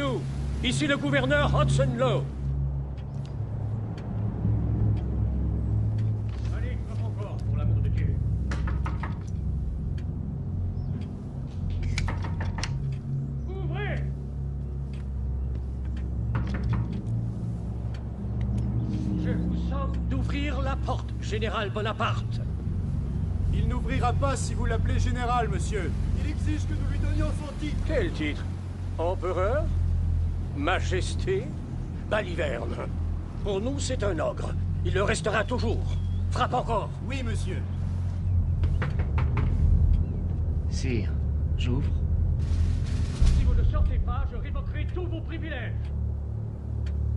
nous. Ici le gouverneur Hudson Law. Allez, frappe encore, pour l'amour de Dieu. Ouvrez! Je vous somme d'ouvrir la porte, Général Bonaparte. Il n'ouvrira pas si vous l'appelez général, monsieur. Il exige que nous lui donnions son titre. Quel titre? Empereur? Majesté? Baliverne. Pour nous, c'est un ogre. Il le restera toujours. Frappe encore. Oui, monsieur. Sire, j'ouvre. Si vous ne sortez pas, je révoquerai tous vos privilèges.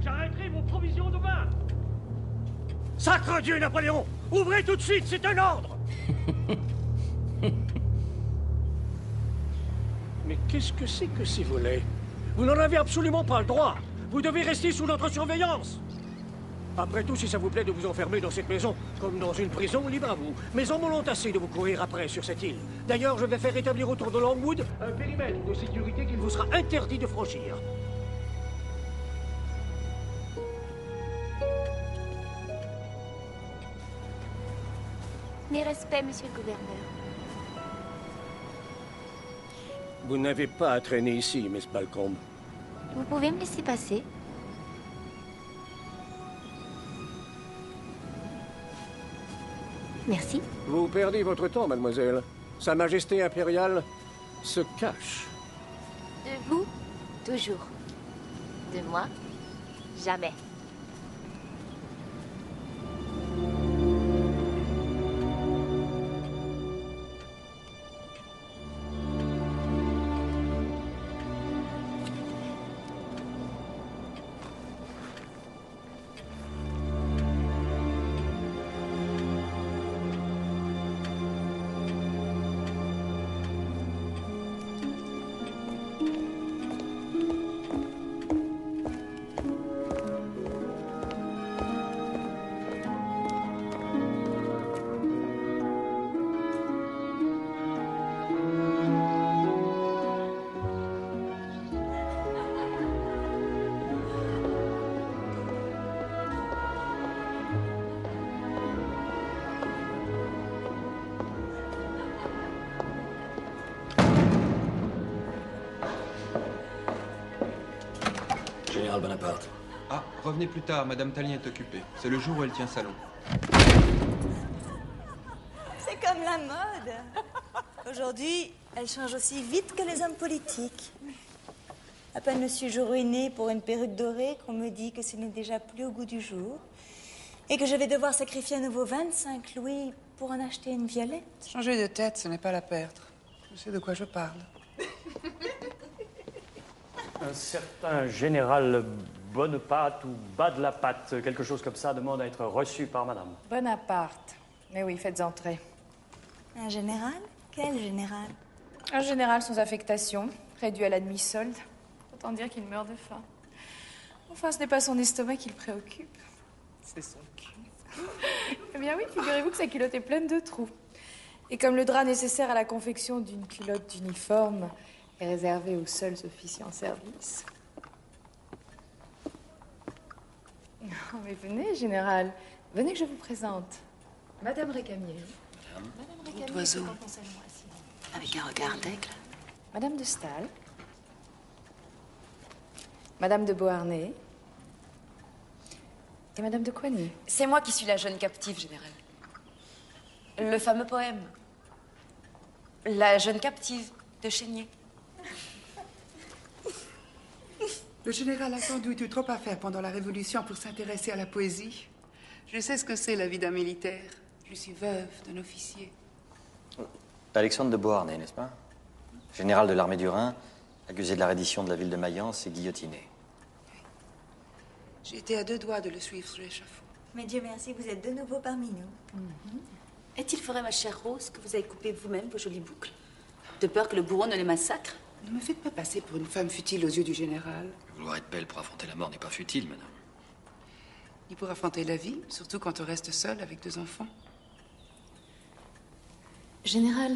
J'arrêterai vos provisions de vin. Sacre Dieu, Napoléon! Ouvrez tout de suite, c'est un ordre! Mais qu'est-ce que c'est que ces volets? Vous n'en avez absolument pas le droit. Vous devez rester sous notre surveillance. Après tout, si ça vous plaît de vous enfermer dans cette maison, comme dans une prison, libre à vous. Mais en m'ont assez de vous courir après sur cette île. D'ailleurs, je vais faire établir autour de Longwood un périmètre de sécurité qu'il vous sera interdit de franchir. Mes respects, monsieur le gouverneur. Vous n'avez pas à traîner ici, Miss Balcombe. Vous pouvez me laisser passer? Merci. Vous perdez votre temps, mademoiselle. Sa Majesté impériale se cache. De vous, toujours. De moi, jamais. Général Bonaparte. Ah, revenez plus tard, Madame Talien est occupée. C'est le jour où elle tient salon. C'est comme la mode. Aujourd'hui, elle change aussi vite que les hommes politiques. À peine me suis-je ruinée pour une perruque dorée qu'on me dit que ce n'est déjà plus au goût du jour et que je vais devoir sacrifier à nouveau 25 louis pour en acheter une violette. Changer de tête, ce n'est pas la perdre. Je sais de quoi je parle. Un certain général Bonaparte ou bas de la patte, quelque chose comme ça, demande à être reçu par madame. Bonaparte. Mais oui, faites entrer. Un général? Quel général? Un général sans affectation, réduit à la demi-solde. Autant dire qu'il meurt de faim. Enfin, ce n'est pas son estomac qui le préoccupe. C'est son cul. Eh bien oui, figurez-vous que sa culotte est pleine de trous. Et comme le drap nécessaire à la confection d'une culotte d'uniforme est réservé aux seuls officiers en service. Oh, mais venez, général. Venez que je vous présente. Madame Récamier. Madame Récamier, d'oiseau. c'est dans ton salon, assise. Avec un regard d'aigle. Madame de Staël. Madame de Beauharnais. Et Madame de Coigny. C'est moi qui suis la jeune captive, général. Le fameux poème. La jeune captive de Chénier. Le général a sans doute eu trop à faire pendant la Révolution pour s'intéresser à la poésie. Je sais ce que c'est la vie d'un militaire. Je suis veuve d'un officier. Alexandre de Beauharnais, n'est-ce pas? Général de l'armée du Rhin, accusé de la reddition de la ville de Mayence et guillotiné. J'ai été à 2 doigts de le suivre sur l'échafaud. Mais Dieu merci, vous êtes de nouveau parmi nous. Est-il vrai, ma chère Rose, que vous avez coupé vous-même vos jolies boucles? De peur que le bourreau ne les massacre? Ne me faites pas passer pour une femme futile aux yeux du général. Vouloir être belle pour affronter la mort n'est pas futile, madame. Ni pour affronter la vie, surtout quand on reste seul avec 2 enfants. Général,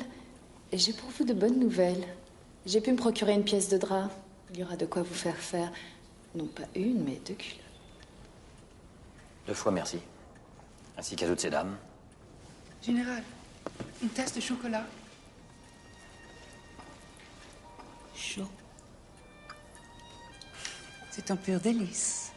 j'ai pour vous de bonnes nouvelles. J'ai pu me procurer une pièce de drap. Il y aura de quoi vous faire faire, non pas une, mais 2 culottes. 2 fois merci. Ainsi qu'à toutes ces dames. Général, une tasse de chocolat. Chaud. C'est un pur délice.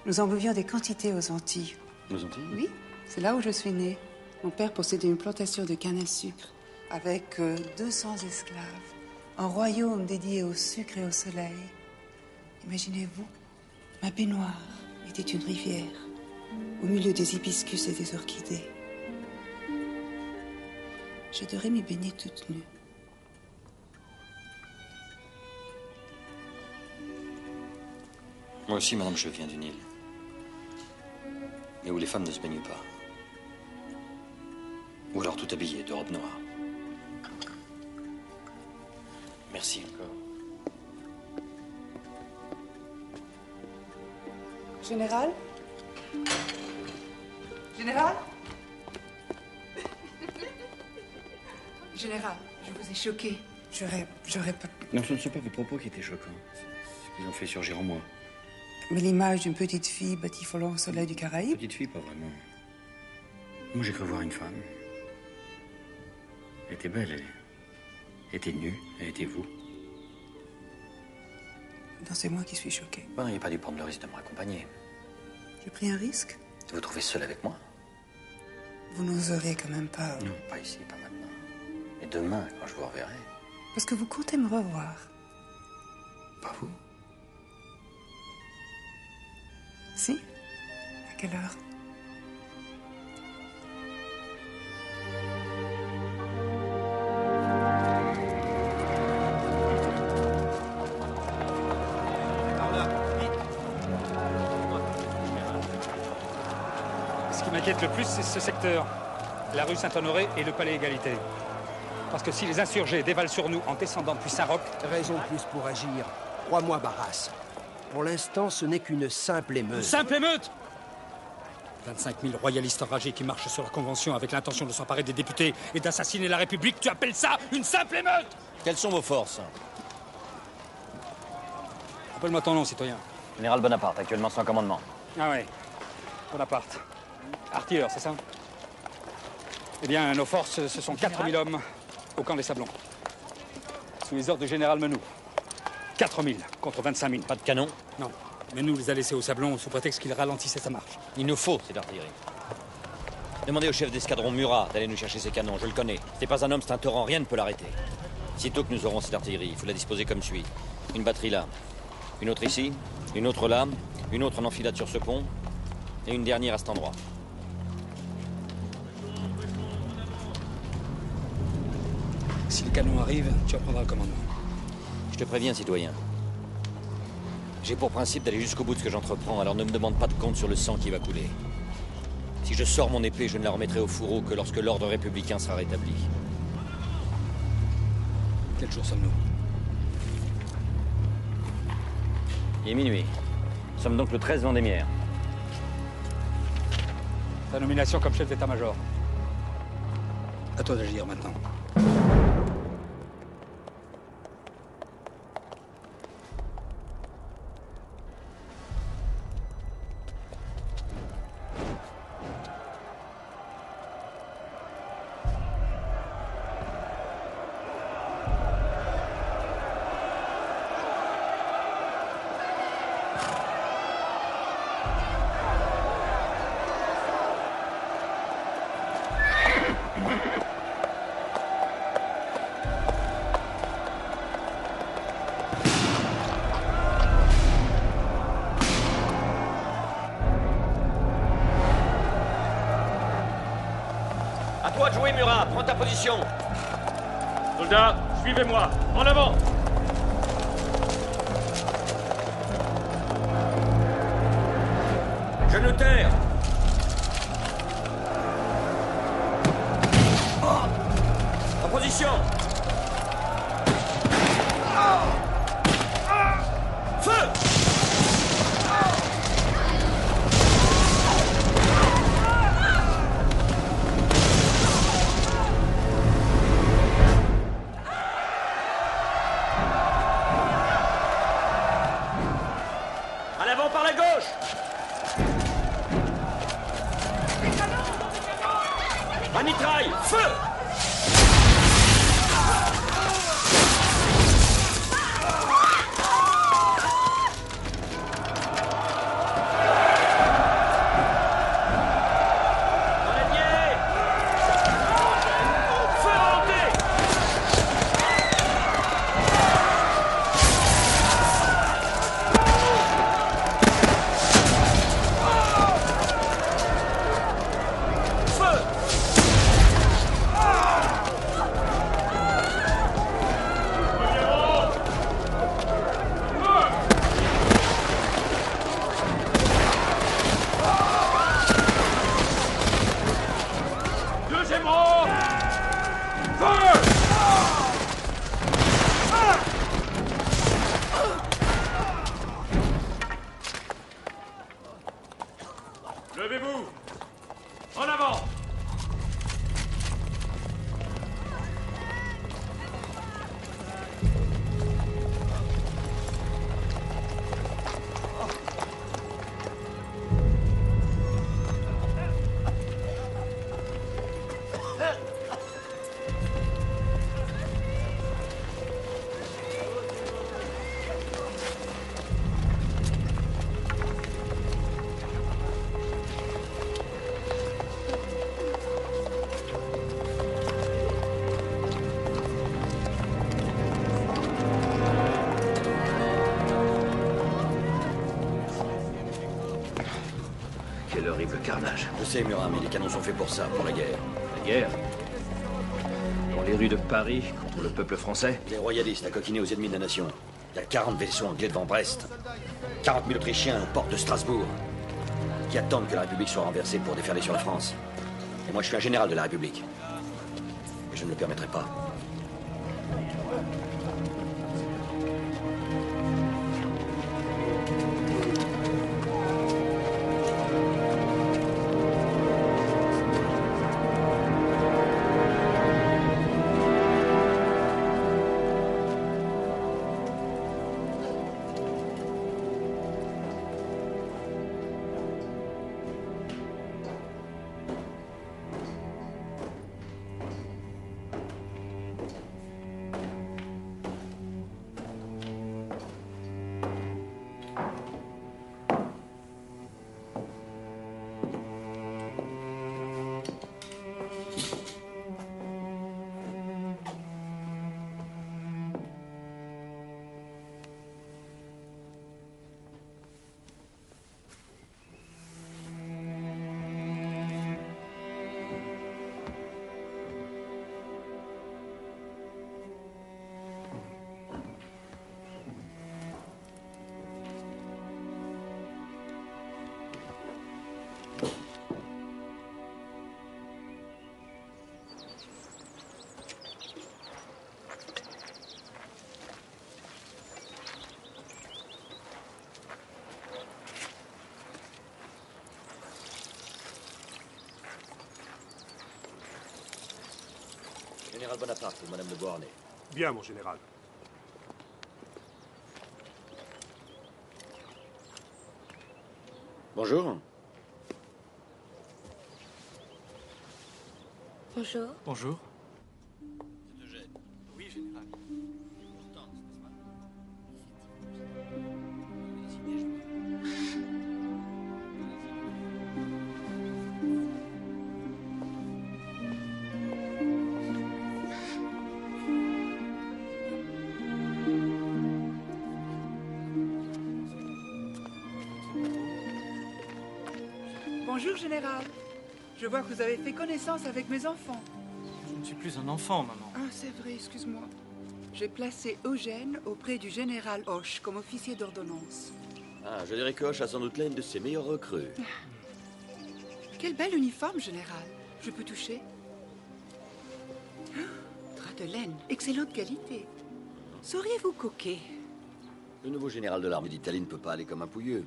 Nous en buvions des quantités aux Antilles. Aux Antilles? Oui, c'est là où je suis née. Mon père possédait une plantation de canne à sucre avec 200 esclaves. Un royaume dédié au sucre et au soleil. Imaginez-vous, ma baignoire était une rivière au milieu des hibiscus et des orchidées. J'adorais m'y baigner toute nue. Moi aussi, madame, je viens du Nil. Mais où les femmes ne se baignent pas. Ou alors tout habillées de robe noire. Merci encore. Général? Général? Général, je vous ai choqué. J'aurais pas... Non, ce ne sont pas vos propos qui étaient choquants. C'est ce qu'ils ont fait surgir en moi. Mais l'image d'une petite fille batifolant au soleil du Caraïbe? Petite fille, pas vraiment. Moi, j'ai cru voir une femme. Elle était belle, elle était nue, elle était vous. Non, c'est moi qui suis choquée. Vous n'auriez pas dû prendre le risque de me raccompagner. J'ai pris un risque? De vous trouver seul avec moi? Vous n'oserez quand même pas... Non, pas ici, pas maintenant. Mais demain, quand je vous reverrai. Parce que vous comptez me revoir. Pas vous? Si? À quelle heure? Ce qui m'inquiète le plus, c'est ce secteur. La rue Saint-Honoré et le palais Égalité. Parce que si les insurgés dévalent sur nous en descendant depuis Saint-Roch... Raison de plus pour agir. Crois-moi, Barras. Pour l'instant, ce n'est qu'une simple émeute. Une simple émeute 25 000 royalistes enragés qui marchent sur la Convention avec l'intention de s'emparer des députés et d'assassiner la République. Tu appelles ça une simple émeute? Quelles sont vos forces? Rappelle-moi ton nom, citoyen. Général Bonaparte, actuellement sans commandement. Ah ouais, Bonaparte. Artilleur, c'est ça? Eh bien, nos forces, ce sont 4 000 hommes au camp des Sablons. Sous les ordres du général Menou. 4 000 contre 25 000. Pas de canon? Non. Menou les a laissés au Sablon sous prétexte qu'il ralentissait sa marche. Il nous faut cette artillerie. Demandez au chef d'escadron Murat d'aller nous chercher ses canons, je le connais. C'est pas un homme, c'est un torrent, rien ne peut l'arrêter. Sitôt que nous aurons cette artillerie, il faut la disposer comme suit. Une batterie là, une autre ici, une autre là, une autre en enfilade sur ce pont, et une dernière à cet endroit. Si les canons arrivent, tu reprendras le commandement. Je te préviens, citoyen. J'ai pour principe d'aller jusqu'au bout de ce que j'entreprends, alors ne me demande pas de compte sur le sang qui va couler. Si je sors mon épée, je ne la remettrai au fourreau que lorsque l'ordre républicain sera rétabli. Quel jour sommes-nous? Il est minuit. Nous sommes donc le 13 Vendémiaire. Ta nomination comme chef d'état-major. À toi d'agir maintenant. À toi de jouer, Murat. Prends ta position. Soldats, suivez-moi. En avant. Genou terre. En position. Feu. sais, Murat, mais les canons sont faits pour ça, pour la guerre. La guerre? Dans les rues de Paris, contre le peuple français? Les royalistes à coquiner aux ennemis de la nation. Il y a 40 vaisseaux anglais devant Brest. 40 000 Autrichiens aux portes de Strasbourg. Qui attendent que la République soit renversée pour déferler sur la France. Et moi, je suis un général de la République. Et je ne le permettrai pas. Général Bonaparte pour Madame de Beauharnais. Bien, mon général. Bonjour. Bonjour. Bonjour. Oui, général. Bonjour, Général. Je vois que vous avez fait connaissance avec mes enfants. Je ne suis plus un enfant, maman. Ah, c'est vrai, excuse-moi. J'ai placé Eugène auprès du général Hoche comme officier d'ordonnance. Ah, je dirais que Hoche a sans doute l'une de ses meilleures recrues. Quel bel uniforme, Général. Je peux toucher? Drap de laine, excellente qualité. Sauriez-vous coquer? Le nouveau général de l'armée d'Italie ne peut pas aller comme un pouilleux.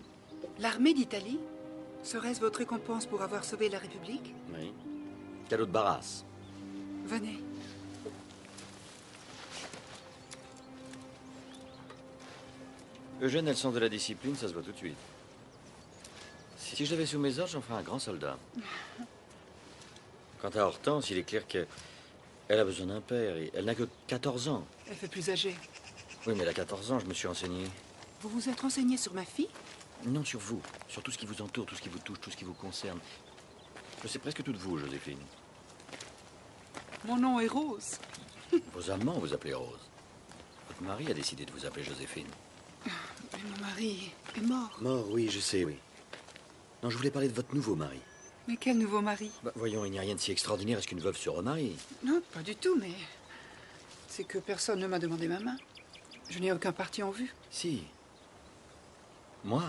L'armée d'Italie? Serait-ce votre récompense pour avoir sauvé la République? Oui. Cadeau de Barras. Venez. Eugène a le sens de la discipline, ça se voit tout de suite. Si je l'avais sous mes ordres, j'en ferais un grand soldat. Quant à Hortense, il est clair qu'elle a besoin d'un père et elle n'a que 14 ans. Elle fait plus âgée. Oui, mais elle a 14 ans, je me suis renseigné. Vous vous êtes renseigné sur ma fille? Non, sur vous. Sur tout ce qui vous entoure, tout ce qui vous touche, tout ce qui vous concerne. Je sais presque tout de vous, Joséphine. Mon nom est Rose. Vos amants vous appelez Rose. Votre mari a décidé de vous appeler Joséphine. Mais mon mari est mort. Mort, oui, je sais, oui. Non, je voulais parler de votre nouveau mari. Mais quel nouveau mari? Bah, voyons, il n'y a rien de si extraordinaire à ce qu'une veuve se remarie. Non, pas du tout, mais... c'est que personne ne m'a demandé ma main. Je n'ai aucun parti en vue. Si. Moi?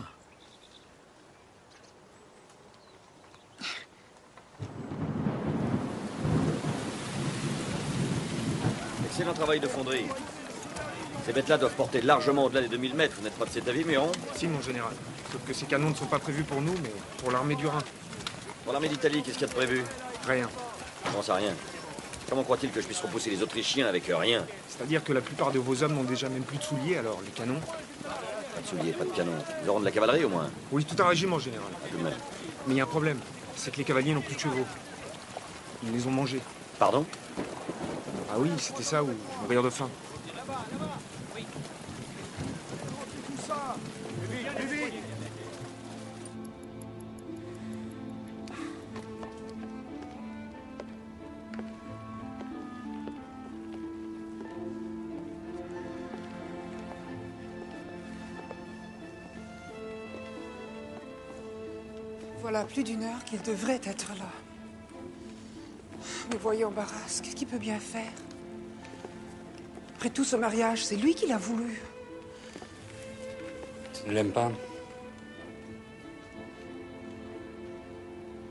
Excellent travail de fonderie. Ces bêtes-là doivent porter largement au-delà des 2000 mètres. Vous n'êtes pas de cet avis, Muron? Si, mon général. Sauf que ces canons ne sont pas prévus pour nous, mais pour l'armée du Rhin. Pour l'armée d'Italie, qu'est-ce qu'il y a de prévu? Rien. Je pense à rien. Comment croit-il que je puisse repousser les Autrichiens avec rien? C'est-à-dire que la plupart de vos hommes n'ont déjà même plus de souliers, alors les canons... Pas de souliers, pas de canons. Ils auront de la cavalerie, au moins? Oui, tout un régiment, général. Tout de même. Mais il y a un problème. C'est que les cavaliers n'ont plus de chevaux. Ils les ont mangés. Pardon? Ah oui, c'était ça, ou mourir de faim. Voilà plus d'une heure qu'il devrait être là. Mais voyons, Barras, qu'est-ce qu'il peut bien faire? Après tout, ce mariage, c'est lui qui l'a voulu. Tu ne l'aimes pas?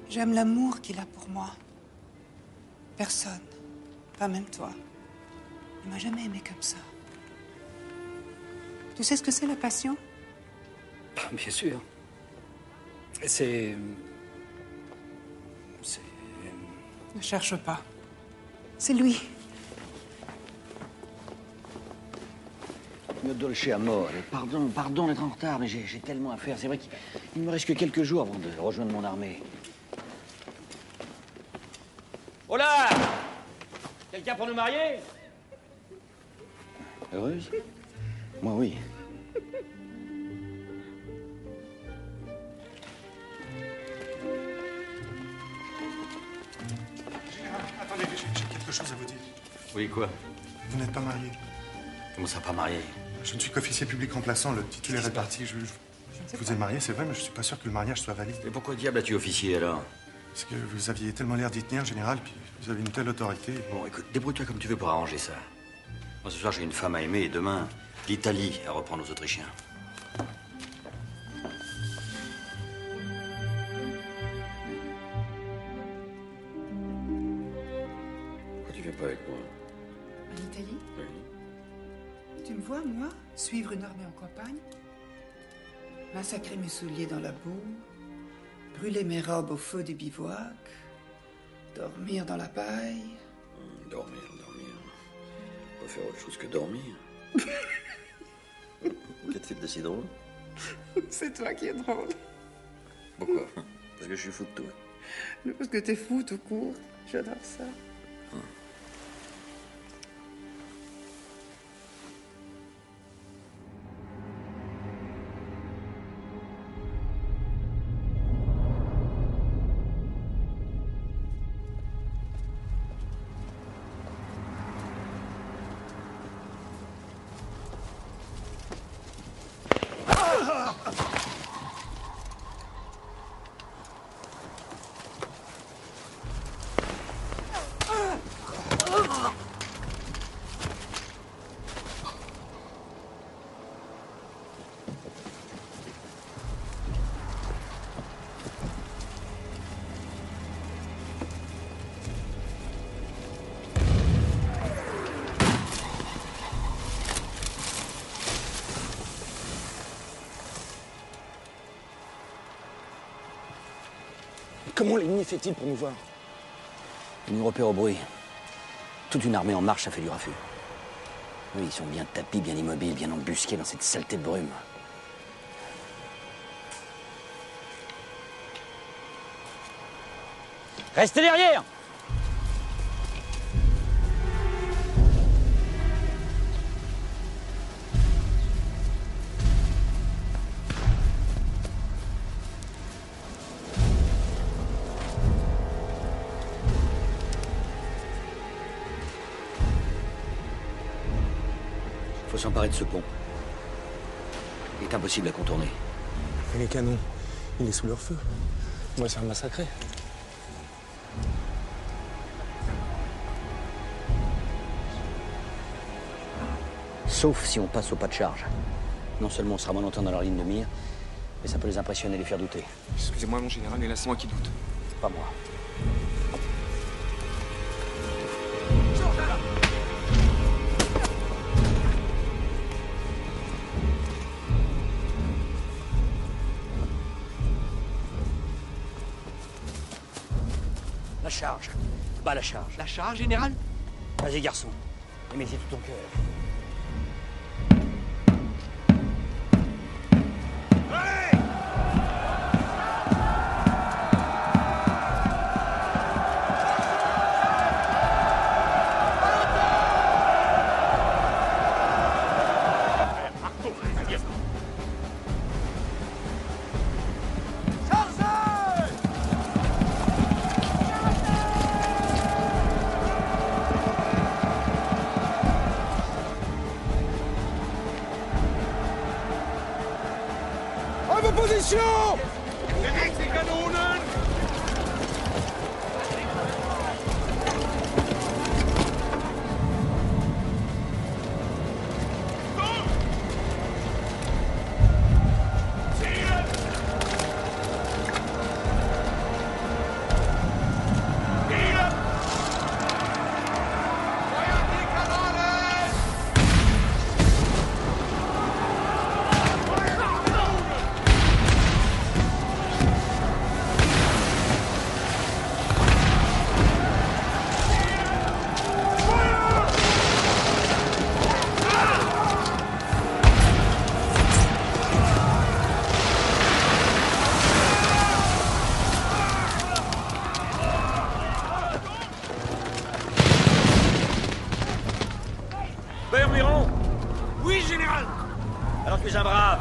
J'aime l'amour qu'il a pour moi. Personne, pas même toi, ne m'a jamais aimé comme ça. Tu sais ce que c'est la passion? Bien sûr. C'est... Ne cherche pas. C'est lui. Me dolce amore. Pardon d'être en retard, mais j'ai tellement à faire. C'est vrai qu'il me reste que quelques jours avant de rejoindre mon armée. Oh là! Quelqu'un pour nous marier? Heureuse? Moi, oui. Attendez, j'ai quelque chose à vous dire. Oui, quoi? Vous n'êtes pas marié. Comment ça, pas marié? Je ne suis qu'officier public remplaçant, le titulaire est parti. Je vous ai marié, c'est vrai, mais je suis pas sûr que le mariage soit valide. Et pourquoi diable as-tu officier, alors? Parce que vous aviez tellement l'air d'y tenir, général, puis vous avez une telle autorité. Bon, écoute, débrouille-toi comme tu veux pour arranger ça. Moi, ce soir, j'ai une femme à aimer, et demain, l'Italie à reprendre aux Autrichiens. Pourquoi tu viens pas avec moi? En Italie? Oui. Tu me vois, moi, suivre une armée en campagne, massacrer mes souliers dans la boue, brûler mes robes au feu du bivouac, dormir dans la paille. Dormir. Pas faire autre chose que dormir. Qu'est-il de si drôle? C'est toi qui es drôle. Pourquoi? Parce que je suis fou de toi. Non, parce que t'es fou tout court. J'adore ça. Comment l'ennemi fait-il pour nous voir? Il nous repère au bruit. Toute une armée en marche, ça fait du raffut. Oui, ils sont bien tapis, bien immobiles, bien embusqués dans cette saleté de brume. Restez derrière! Faut s'emparer de ce pont. Il est impossible à contourner. Et les canons, il est sous leur feu. On va se faire massacrer. Sauf si on passe au pas de charge. Non seulement on sera moins longtemps dans leur ligne de mire, mais ça peut les impressionner et les faire douter. Excusez-moi, mon général, mais là, c'est moi qui doute. Pas moi. La charge. Bas la charge. La charge, général? Vas-y, garçon. Et mets-y tout ton cœur. Muron? Oui, général. Alors tu es un brave.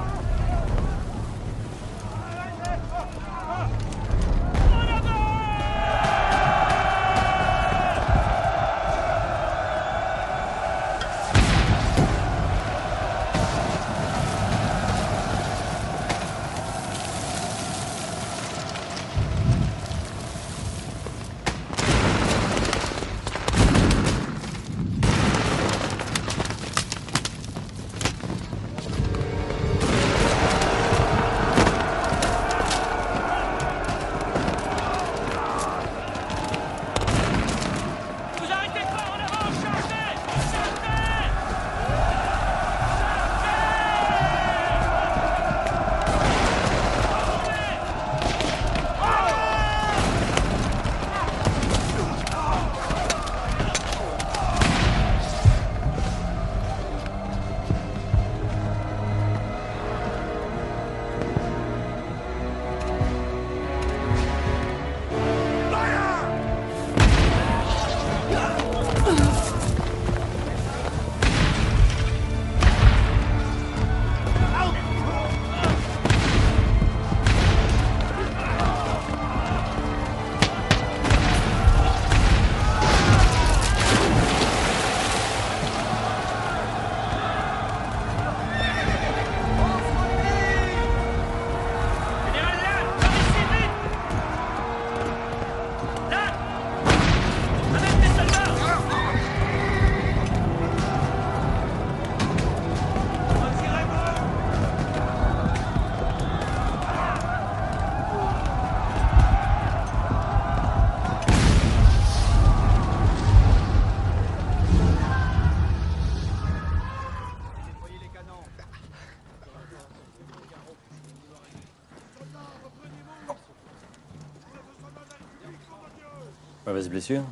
Mauvaise blessure?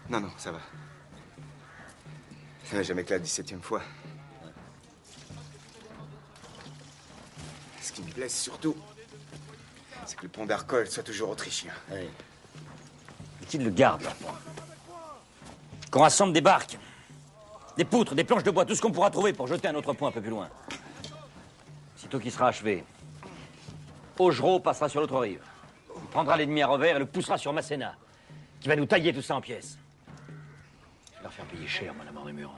Non, non, ça va. Ça n'a jamais été la 17e fois. Ce qui me blesse surtout, c'est que le pont d'Arcole soit toujours autrichien. Oui. Et qu'il le garde, leur pont. Qu'on rassemble des barques, des poutres, des planches de bois, tout ce qu'on pourra trouver pour jeter un autre pont un peu plus loin. Sitôt qu'il sera achevé, Augereau passera sur l'autre rive. Il prendra l'ennemi à revers et le poussera sur Masséna, qui va nous tailler tout ça en pièces. Je vais leur faire payer cher, mon amour de Muron.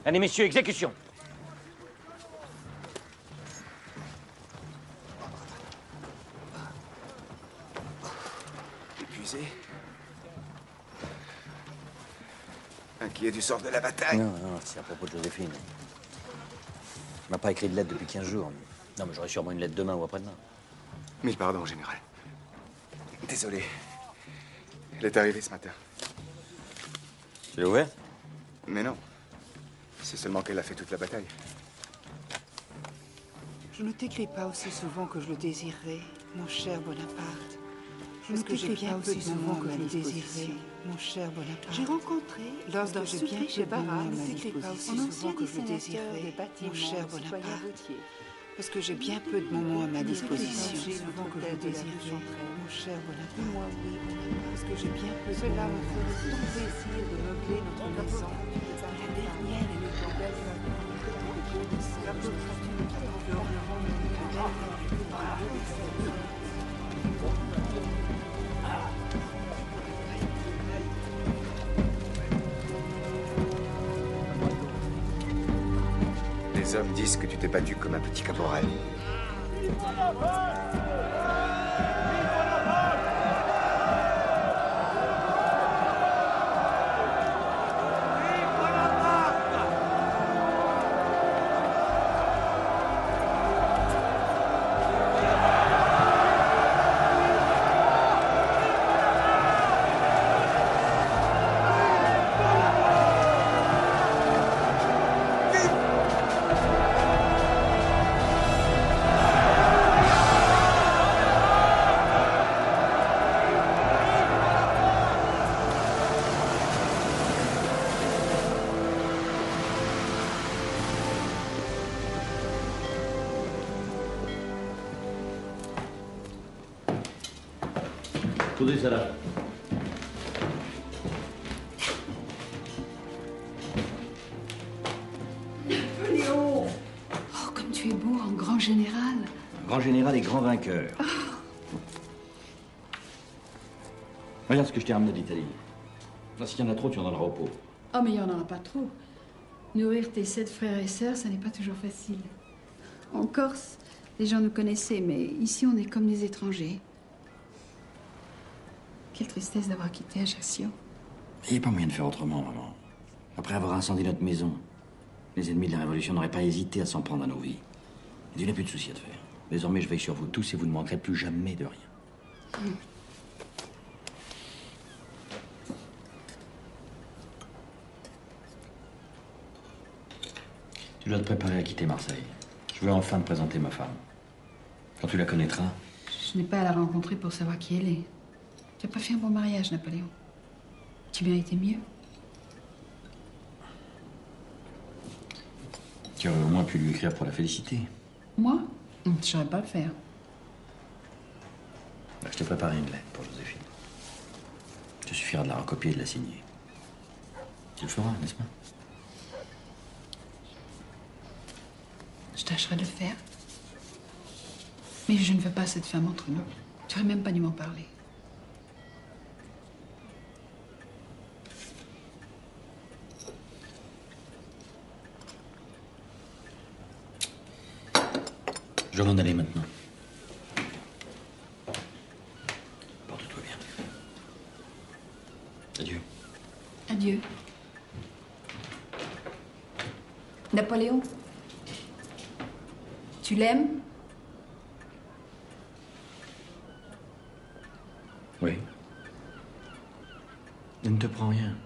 Allez, messieurs, exécution. Épuisé. Inquiet du sort de la bataille. Non, non, c'est à propos de Joséphine. Elle m'a pas écrit de lettre depuis 15 jours. Non, mais j'aurai sûrement une lettre demain ou après-demain. Mille pardons, général. Désolé. Elle est arrivée ce matin. Tu l'as ouvert? Mais non. C'est seulement qu'elle a fait toute la bataille. Je ne t'écris pas aussi souvent que je le désirerais, mon cher Bonaparte. Parce que j'ai bien peu de moments que je le désirerais, mon cher Bonaparte. J'ai rencontré lors d'un souper chez Barras, ne t'écris pas aussi souvent que je le désirerais, mon cher Bonaparte. Parce que j'ai bien peu de moments à ma disposition. Souvent que je le désirerais, mon cher Bonaparte. Moi, oui, parce que j'ai bien peu de moments. Cela me ferait tant plaisir de meubler notre maison. La dernière et le plus belle la pauvre fortune qui Les hommes disent que tu t'es battu comme un petit caporal. Posez ça là. Napoléon! Oh, comme tu es beau en grand général. Grand général et grand vainqueur. Regarde ce que je t'ai ramené d'Italie. Là, s'il y en a trop, tu en donneras au pauvre. Oh, mais il n'y en aura pas trop. Nourrir tes 7 frères et sœurs, ça n'est pas toujours facile. En Corse, les gens nous connaissaient, mais ici, on est comme des étrangers. Quelle tristesse d'avoir quitté Ajaccio. Il n'y a pas moyen de faire autrement, maman. Après avoir incendié notre maison, les ennemis de la Révolution n'auraient pas hésité à s'en prendre à nos vies. Il n'y a plus de soucis à te faire. Désormais, je veille sur vous tous et vous ne manquerez plus jamais de rien. Tu dois te préparer à quitter Marseille. Je veux enfin te présenter ma femme. Quand tu la connaîtras... Je n'ai pas à la rencontrer pour savoir qui elle est. Tu n'as pas fait un bon mariage, Napoléon. Tu méritais mieux. Tu aurais au moins pu lui écrire pour la féliciter. Moi? Je ne saurais pas le faire. Je t'ai préparé une lettre pour Joséphine. Il suffira de la recopier et de la signer. Tu le feras, n'est-ce pas? Je tâcherai de le faire. Mais je ne veux pas cette femme entre nous. Tu n'aurais même pas dû m'en parler. Je dois m'en aller maintenant. Porte-toi bien. Adieu. Adieu. Napoléon, tu l'aimes? Oui. Ne te prends rien.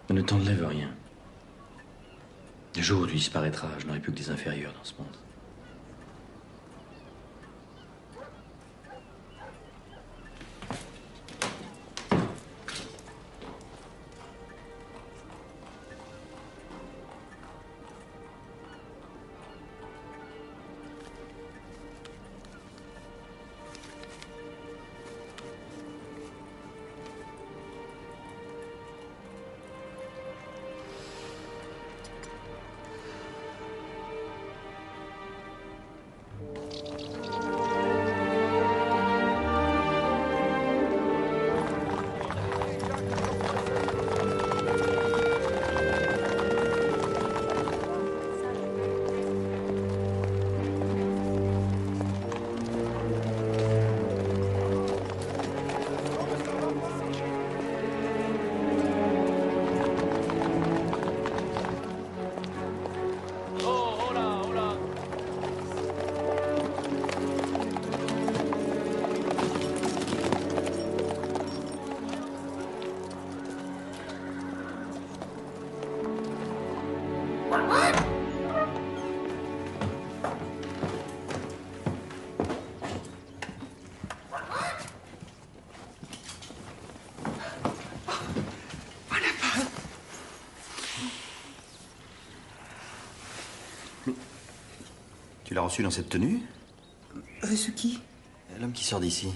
Ne t'enlève rien. Le jour où tu disparaîtras, je n'aurai plus que des inférieurs dans ce monde. Tu l'as reçu dans cette tenue? Reçu qui? L'homme qui sort d'ici.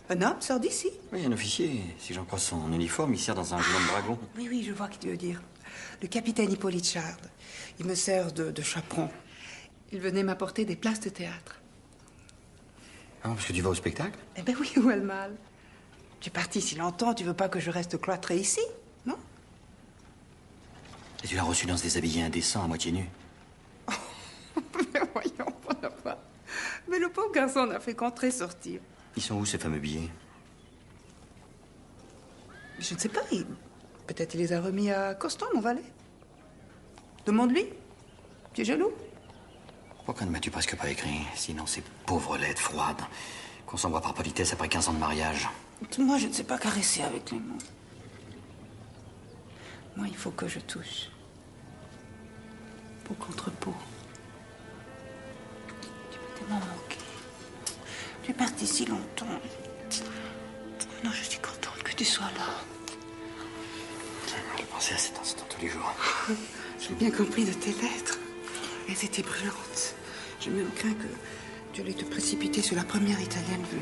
Un homme sort d'ici? Oui, un officier. Si j'en crois son uniforme, il sert dans un jeune dragon. Oui, oui, je vois ce que tu veux dire. Le capitaine Hippolyte Chard. Il me sert de chaperon. Il venait m'apporter des places de théâtre. Ah, parce que tu vas au spectacle? Eh ben oui, où est le mal? Tu es parti si longtemps, tu veux pas que je reste cloîtrée ici, non? Et tu l'as reçu dans ce déshabillé indécent, à moitié nu. Mais voyons, Bonaparte. Mais le pauvre garçon n'a fait qu'entrer sortir. Ils sont où ces fameux billets? Je ne sais pas. Peut-être il les a remis à Constant, mon valet. Demande-lui. Tu es jaloux? Pourquoi ne m'as-tu presque pas écrit? Sinon, ces pauvres lettres froides qu'on s'envoie par politesse après 15 ans de mariage. Moi, je ne sais pas caresser avec les mots. Moi, il faut que je touche. Peau contre peau. Tu m'as tellement manqué. Tu es parti si longtemps. Non, je suis contente que tu sois là. Je pensais à cet instant tous les jours. J'ai bien compris de tes lettres. Elles étaient brûlantes. J'ai même craint que tu allais te précipiter sur la première Italienne venue.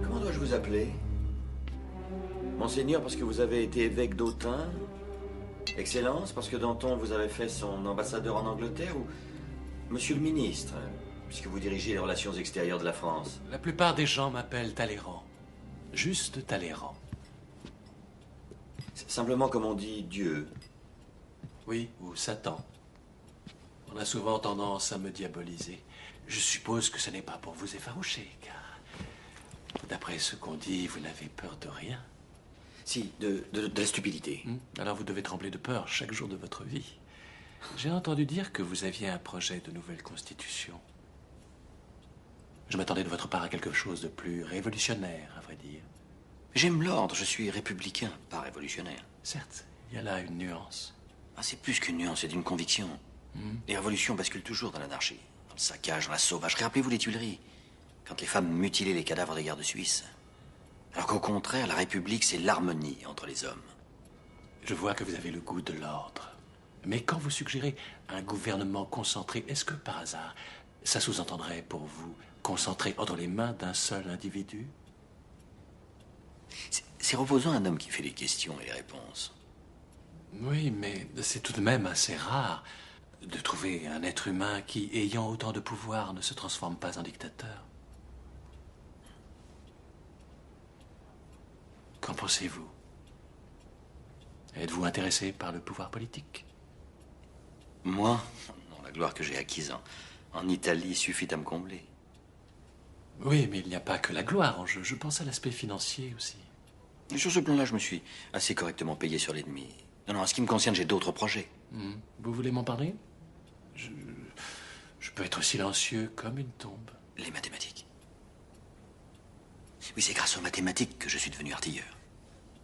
Comment dois-je vous appeler? Monseigneur, parce que vous avez été évêque d'Autun? Excellence, parce que Danton vous avez fait son ambassadeur en Angleterre? Ou Monsieur le ministre, puisque vous dirigez les relations extérieures de la France? La plupart des gens m'appellent Talleyrand. Juste Talleyrand. C'est simplement comme on dit Dieu. Oui, ou Satan. On a souvent tendance à me diaboliser. Je suppose que ce n'est pas pour vous effaroucher, car d'après ce qu'on dit, vous n'avez peur de rien. Si, de la stupidité. Alors vous devez trembler de peur chaque jour de votre vie. J'ai entendu dire que vous aviez un projet de nouvelle constitution. Je m'attendais de votre part à quelque chose de plus révolutionnaire, à vrai dire. J'aime l'ordre, je suis républicain, pas révolutionnaire. Certes, il y a là une nuance. Ah, c'est plus qu'une nuance, c'est une conviction. Les révolutions basculent toujours dans l'anarchie, dans le saccage, dans la sauvagerie. Rappelez-vous les Tuileries, quand les femmes mutilaient les cadavres des gardes suisses. Alors qu'au contraire, la République, c'est l'harmonie entre les hommes. Je vois que vous avez le goût de l'ordre. Mais quand vous suggérez un gouvernement concentré, est-ce que par hasard, ça sous-entendrait pour vous concentré entre les mains d'un seul individu? C'est reposant un homme qui fait les questions et les réponses. Oui, mais c'est tout de même assez rare de trouver un être humain qui, ayant autant de pouvoir, ne se transforme pas en dictateur. Qu'en pensez-vous? Êtes-vous intéressé par le pouvoir politique? Moi? Non, la gloire que j'ai acquise en Italie suffit à me combler. Oui, mais il n'y a pas que la gloire en jeu. Je pense à l'aspect financier aussi. Et sur ce plan-là, je me suis assez correctement payé sur l'ennemi. Non, en ce qui me concerne, j'ai d'autres projets. Vous voulez m'en parler? Je peux être silencieux comme une tombe. Les mathématiques. Oui, c'est grâce aux mathématiques que je suis devenu artilleur.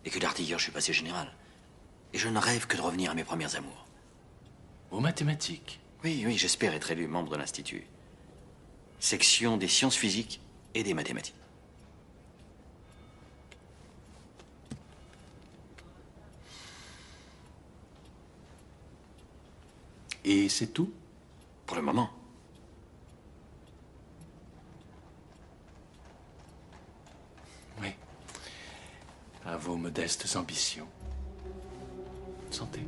Et que d'artilleur, je suis passé général. Et je ne rêve que de revenir à mes premières amours. Aux mathématiques? Oui, j'espère être élu membre de l'Institut. Section des sciences physiques et des mathématiques. Et c'est tout? Pour le moment. Oui. À vos modestes ambitions. Santé.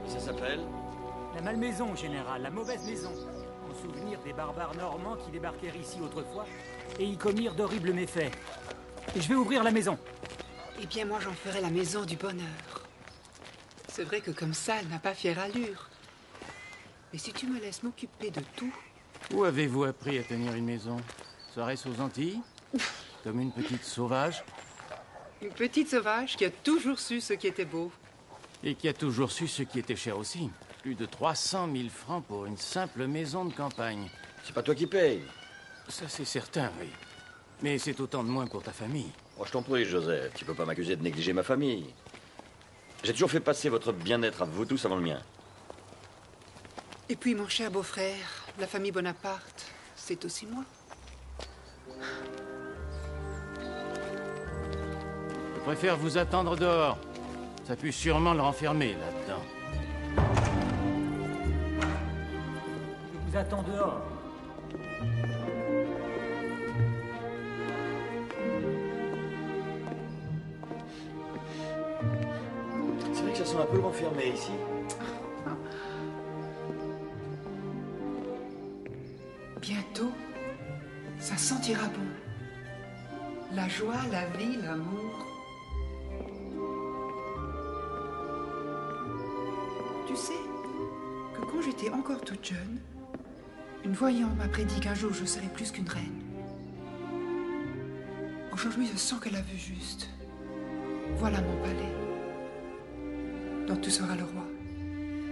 Ça s'appelle? La malmaison, général, la mauvaise maison. En souvenir des barbares normands qui débarquèrent ici autrefois et y commirent d'horribles méfaits. Et je vais ouvrir la maison. Eh bien, moi, j'en ferai la maison du bonheur. C'est vrai que comme ça, elle n'a pas fière allure. Mais si tu me laisses m'occuper de tout... Où avez-vous appris à tenir une maison? Serait-ce aux Antilles? Comme une petite sauvage? Une petite sauvage qui a toujours su ce qui était beau. Et qui a toujours su ce qui était cher aussi. Plus de 300 000 francs pour une simple maison de campagne. C'est pas toi qui payes. Ça, c'est certain, oui. Mais c'est autant de moins pour ta famille. Oh, je t'en prie, Joseph. Tu peux pas m'accuser de négliger ma famille. J'ai toujours fait passer votre bien-être à vous tous avant le mien. Et puis, mon cher beau-frère, la famille Bonaparte, c'est aussi moi. Je préfère vous attendre dehors. Ça pue sûrement le renfermer là-dedans. Je vous attends dehors. sent un peu le renfermé ici. Bientôt, ça sentira bon. La joie, la vie, l'amour. Tu sais que quand j'étais encore toute jeune, une voyante m'a prédit qu'un jour je serais plus qu'une reine. Aujourd'hui, je sens qu'elle a vu juste. Voilà mon palais, dont tu seras le roi.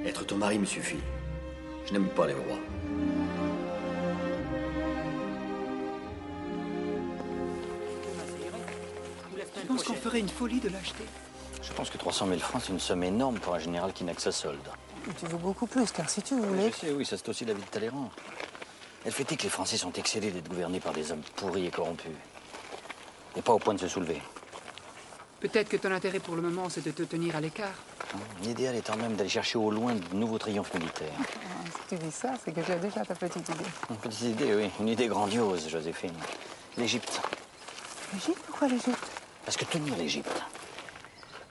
Être ton mari me suffit. Je n'aime pas les rois. Je pense qu'on ferait une folie de l'acheter. Je pense que 300 000 francs, c'est une somme énorme pour un général qui n'a que sa solde. Tu veux beaucoup plus, car si tu voulais... Je sais, oui, ça c'est aussi la vie de Talleyrand. Elle fait que les Français sont excédés d'être gouvernés par des hommes pourris et corrompus. Et pas au point de se soulever. Peut-être que ton intérêt pour le moment, c'est de te tenir à l'écart. L'idéal étant même d'aller chercher au loin de nouveaux triomphes militaires. Si tu dis ça, c'est que tu as déjà ta petite idée. Une petite idée, oui. Une idée grandiose, Joséphine. L'Égypte. L'Égypte? Pourquoi l'Égypte? Parce que tenir l'Égypte,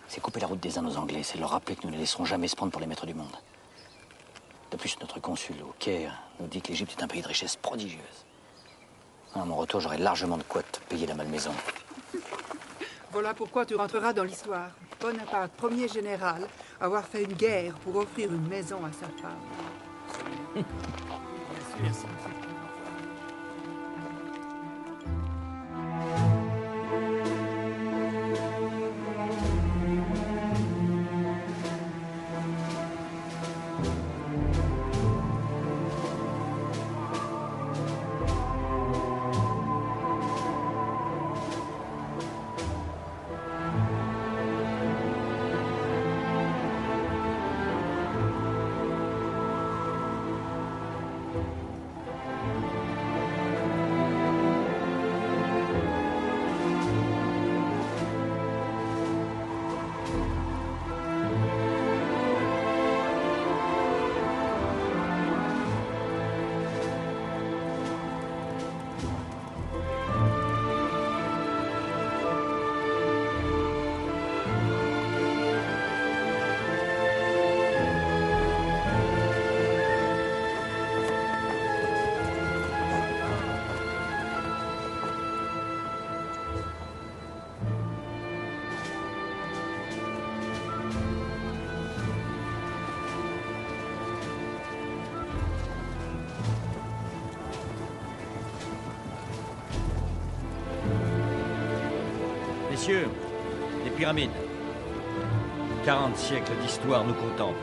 c'est couper la route des Indes aux Anglais. C'est leur rappeler que nous ne les laisserons jamais se prendre pour les maîtres du monde. De plus, notre consul au Caire nous dit que l'Égypte est un pays de richesse prodigieuse. À mon retour, j'aurai largement de quoi te payer la malmaison. Voilà pourquoi tu rentreras dans l'histoire. Bonaparte, premier général, avoir fait une guerre pour offrir une maison à sa femme. Merci. Messieurs, les pyramides. 40 siècles d'histoire nous contemplent.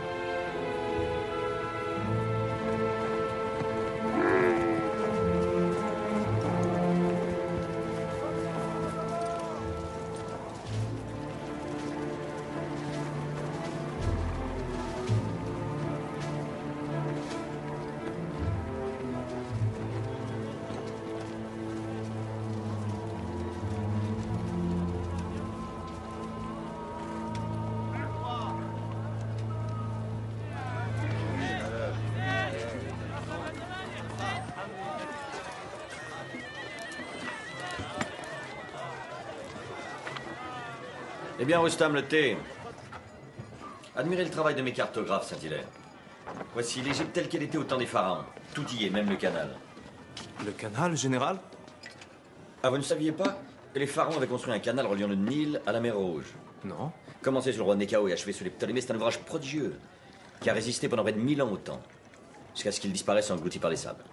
Eh bien, Rustam, le thé. Admirez le travail de mes cartographes, Saint-Hilaire. Voici l'Égypte telle qu'elle était au temps des pharaons. Tout y est, même le canal. Le canal, général? Ah, vous ne saviez pas? Les pharaons avaient construit un canal reliant le Nil à la mer Rouge. Non. Commencé sur le roi Néchao et achevé sur les Ptolémées, c'est un ouvrage prodigieux qui a résisté pendant près de 1000 ans au temps, jusqu'à ce qu'il disparaisse englouti par les sables.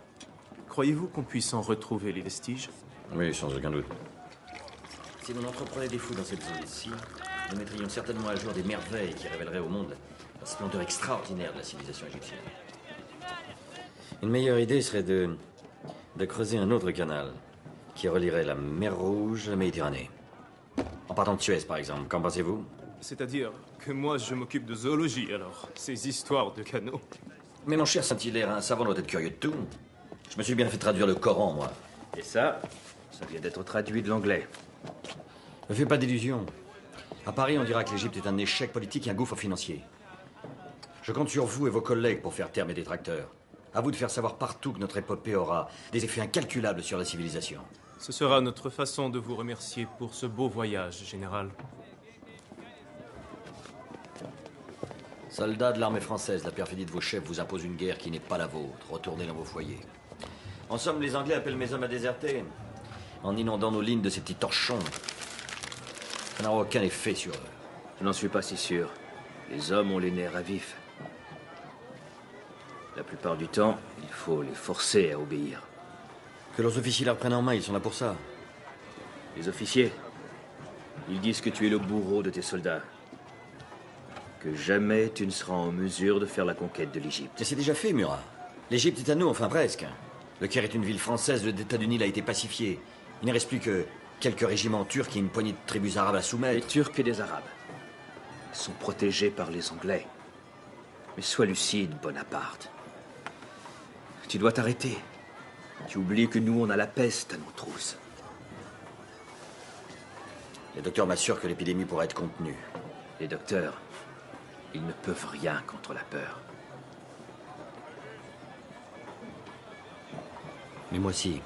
Croyez-vous qu'on puisse en retrouver les vestiges? Oui, sans aucun doute. Si l'on entreprenait des fouilles dans cette zone-ci, nous mettrions certainement à jour des merveilles qui révéleraient au monde la splendeur extraordinaire de la civilisation égyptienne. Une meilleure idée serait de creuser un autre canal qui relierait la mer Rouge à la Méditerranée. En partant de Suez, par exemple. Qu'en pensez-vous? C'est-à-dire que moi, je m'occupe de zoologie, alors. Ces histoires de canaux. Mais mon cher Saint-Hilaire, un savant doit être curieux de tout. Je me suis bien fait traduire le Coran, moi. Et ça vient d'être traduit de l'anglais. Ne fais pas d'illusions. À Paris, on dira que l'Égypte est un échec politique et un gouffre financier. Je compte sur vous et vos collègues pour faire taire mes détracteurs. À vous de faire savoir partout que notre épopée aura des effets incalculables sur la civilisation. Ce sera notre façon de vous remercier pour ce beau voyage, général. Soldats de l'armée française, la perfidie de vos chefs vous impose une guerre qui n'est pas la vôtre. Retournez dans vos foyers. En somme, les Anglais appellent mes hommes à déserter, en inondant nos lignes de ces petits torchons. Ça n'aura aucun effet sur eux. Je n'en suis pas si sûr. Les hommes ont les nerfs à vif. La plupart du temps, il faut les forcer à obéir. Que leurs officiers la reprennent en main, ils sont là pour ça. Les officiers, ils disent que tu es le bourreau de tes soldats. Que jamais tu ne seras en mesure de faire la conquête de l'Égypte. Et c'est déjà fait, Murat. L'Égypte est à nous, enfin presque. Le Caire est une ville française, le delta du Nil a été pacifié. Il ne reste plus que quelques régiments turcs et une poignée de tribus arabes à soumettre. Les Turcs et les Arabes sont protégés par les Anglais. Mais sois lucide, Bonaparte. Tu dois t'arrêter. Tu oublies que nous, on a la peste à nos trousses. Les docteurs m'assurent que l'épidémie pourrait être contenue. Les docteurs, ils ne peuvent rien contre la peur. Mais moi aussi.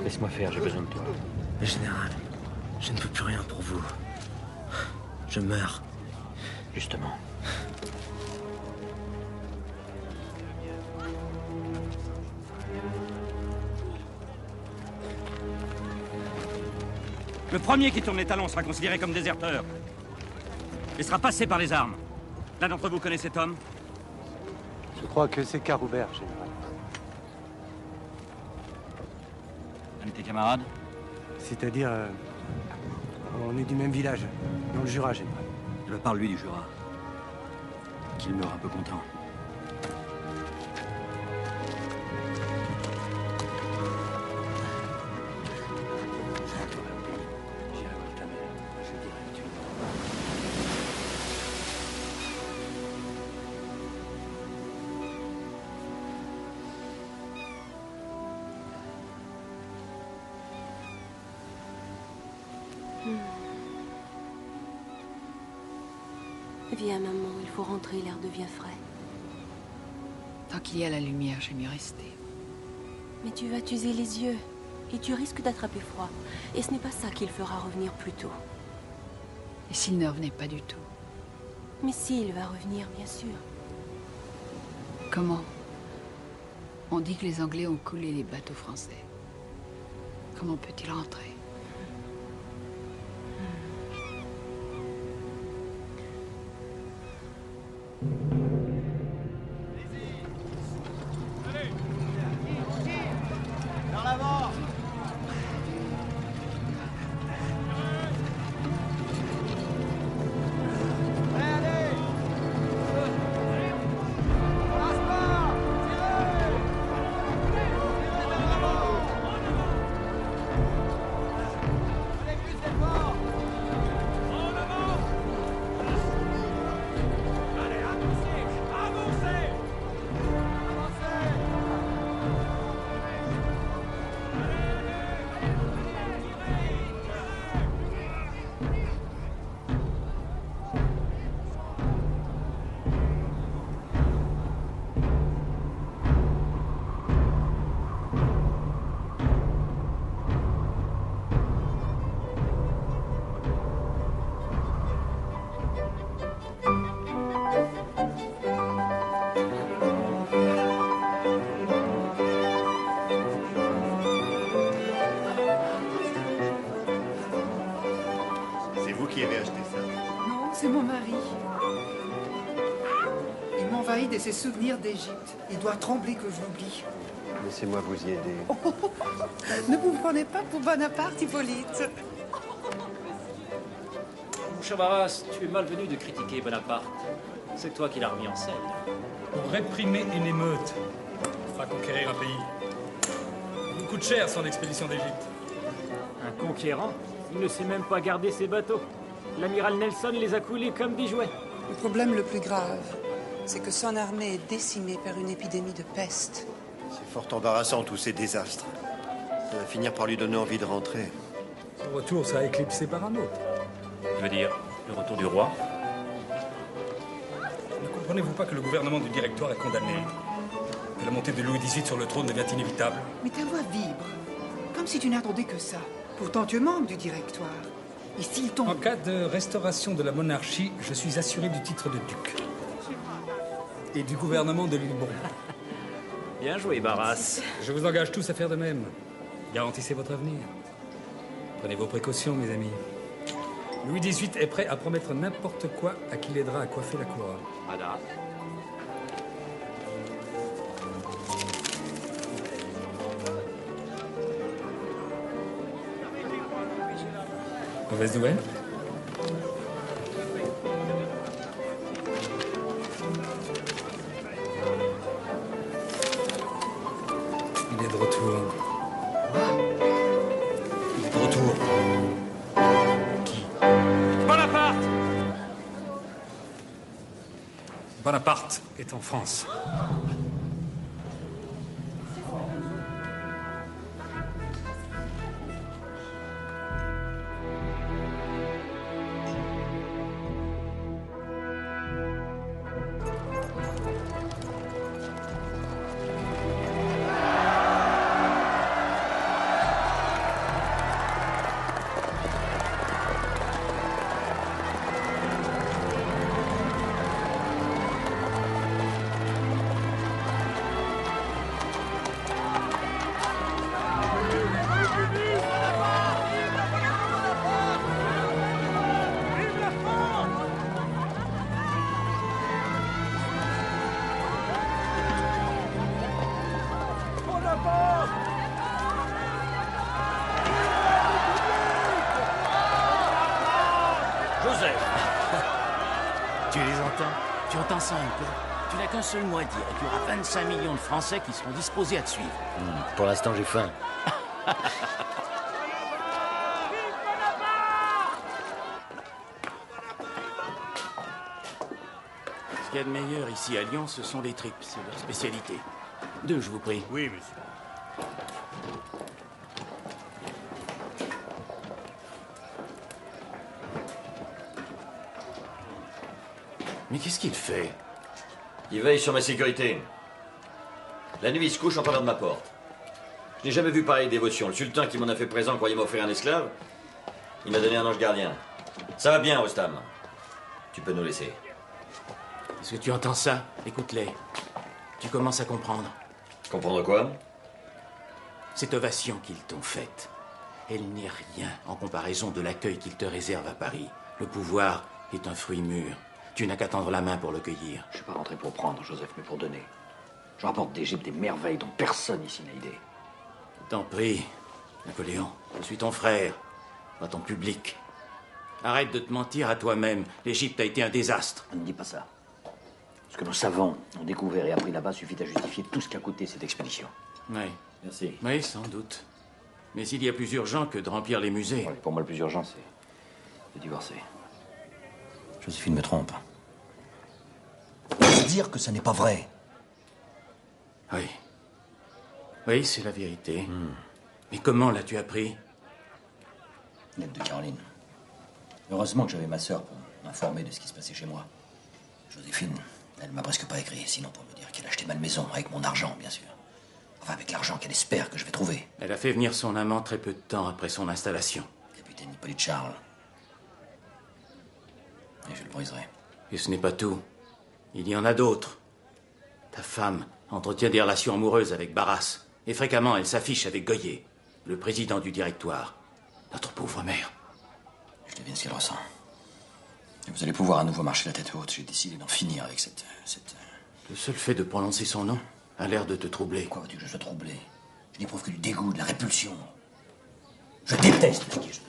Laisse-moi faire, j'ai besoin de toi. Mais général, je ne peux plus rien pour vous. Je meurs. Justement. Le premier qui tourne les talons sera considéré comme déserteur. Il sera passé par les armes. L'un d'entre vous connaît cet homme? Je crois que c'est Caroubert, général. Un de tes camarades? C'est-à-dire... on est du même village, dans le Jura, général. Je parle lui du Jura. Qu'il meurt un peu content. Viens, maman, il faut rentrer, l'air devient frais. Tant qu'il y a la lumière, j'aime mieux rester. Mais tu vas t'user les yeux, et tu risques d'attraper froid. Et ce n'est pas ça qui le fera revenir plus tôt. Et s'il ne revenait pas du tout? Mais s'il va revenir, bien sûr. Comment? On dit que les Anglais ont coulé les bateaux français. Comment peut-il rentrer? envahi de ses souvenirs d'Égypte. Il doit trembler que je l'oublie. Laissez-moi vous y aider. Ne vous prenez pas pour Bonaparte, Hippolyte. Mon cher Barras, tu es malvenu de critiquer Bonaparte. C'est toi qui l'as remis en scène. Pour réprimer une émeute, pas conquérir un pays. Il coûte cher son expédition d'Égypte. Un conquérant? Il ne sait même pas garder ses bateaux. L'amiral Nelson les a coulés comme des jouets. Le problème le plus grave, c'est que son armée est décimée par une épidémie de peste. C'est fort embarrassant, tous ces désastres. Ça va finir par lui donner envie de rentrer. Son retour sera éclipsé par un autre. Je veux dire, le retour du roi. Ne comprenez-vous pas que le gouvernement du Directoire est condamné? Que la montée de Louis XVIII sur le trône devient inévitable? Mais ta voix vibre, comme si tu n'attendais que ça. Pourtant, tu es membre du Directoire. Et s'il tombe... En cas de restauration de la monarchie, je suis assuré du titre de duc. Et du gouvernement de l'île Bourbon. Bien joué, Barras. Je vous engage tous à faire de même. Garantissez votre avenir. Prenez vos précautions, mes amis. Louis XVIII est prêt à promettre n'importe quoi à qui l'aidera à coiffer la couronne. Madame. Mauvaise nouvelle? Il est de retour. Il est de retour. Qui? Bonaparte! Bonaparte est en France. Tu les entends? Tu entends ça un peu? Tu n'as qu'un seul mot à dire et tu auras 25 millions de Français qui seront disposés à te suivre. Pour l'instant, j'ai faim. Ce qu'il y a de meilleur ici à Lyon, ce sont les tripes. C'est leur spécialité. 2, je vous prie. Oui, monsieur. Mais qu'est-ce qu'il fait? Il veille sur ma sécurité. La nuit, il se couche en parlant de ma porte. Je n'ai jamais vu pareille dévotion. Le sultan qui m'en a fait présent croyait m'offrir un esclave. Il m'a donné un ange gardien. Ça va bien, Rostam. Tu peux nous laisser. Est-ce que tu entends ça? Écoute-les. Tu commences à comprendre. Comprendre quoi? Cette ovation qu'ils t'ont faite, elle n'est rien en comparaison de l'accueil qu'ils te réservent à Paris. Le pouvoir est un fruit mûr. Tu n'as qu'à tendre la main pour le cueillir. Je ne suis pas rentré pour prendre, Joseph, mais pour donner. Je rapporte d'Égypte des merveilles dont personne ici n'a idée. T'en prie, Napoléon. Je suis ton frère, pas ton public. Arrête de te mentir à toi-même. L'Égypte a été un désastre. Ne dis pas ça. Ce que nos savants ont découvert et appris là-bas suffit à justifier tout ce qu'a coûté cette expédition. Oui. Merci. Oui, sans doute. Mais il y a plus urgent que de remplir les musées. Ouais, pour moi, le plus urgent, c'est de divorcer. Joséphine me trompe. Dire que ça n'est pas vrai. Oui. Oui, c'est la vérité. Mais comment l'as-tu appris? Lettre de Caroline. Heureusement que j'avais ma sœur pour m'informer de ce qui se passait chez moi. Joséphine, elle m'a presque pas écrit, sinon pour me dire qu'elle achetait ma maison, avec mon argent, bien sûr. Enfin, avec l'argent qu'elle espère que je vais trouver. Elle a fait venir son amant très peu de temps après son installation. Capitaine Hippolyte Charles. Et je le briserai. Et ce n'est pas tout. Il y en a d'autres. Ta femme entretient des relations amoureuses avec Barras. Et fréquemment, elle s'affiche avec Goyer, le président du directoire. Notre pauvre mère. Je devine ce qu'elle ressent. Et vous allez pouvoir à nouveau marcher la tête haute. J'ai décidé d'en finir avec cette Le seul fait de prononcer son nom a l'air de te troubler. Pourquoi veux-tu que je sois troublé? Je n'éprouve que du dégoût, de la répulsion. Je déteste ce qui est Joséphine.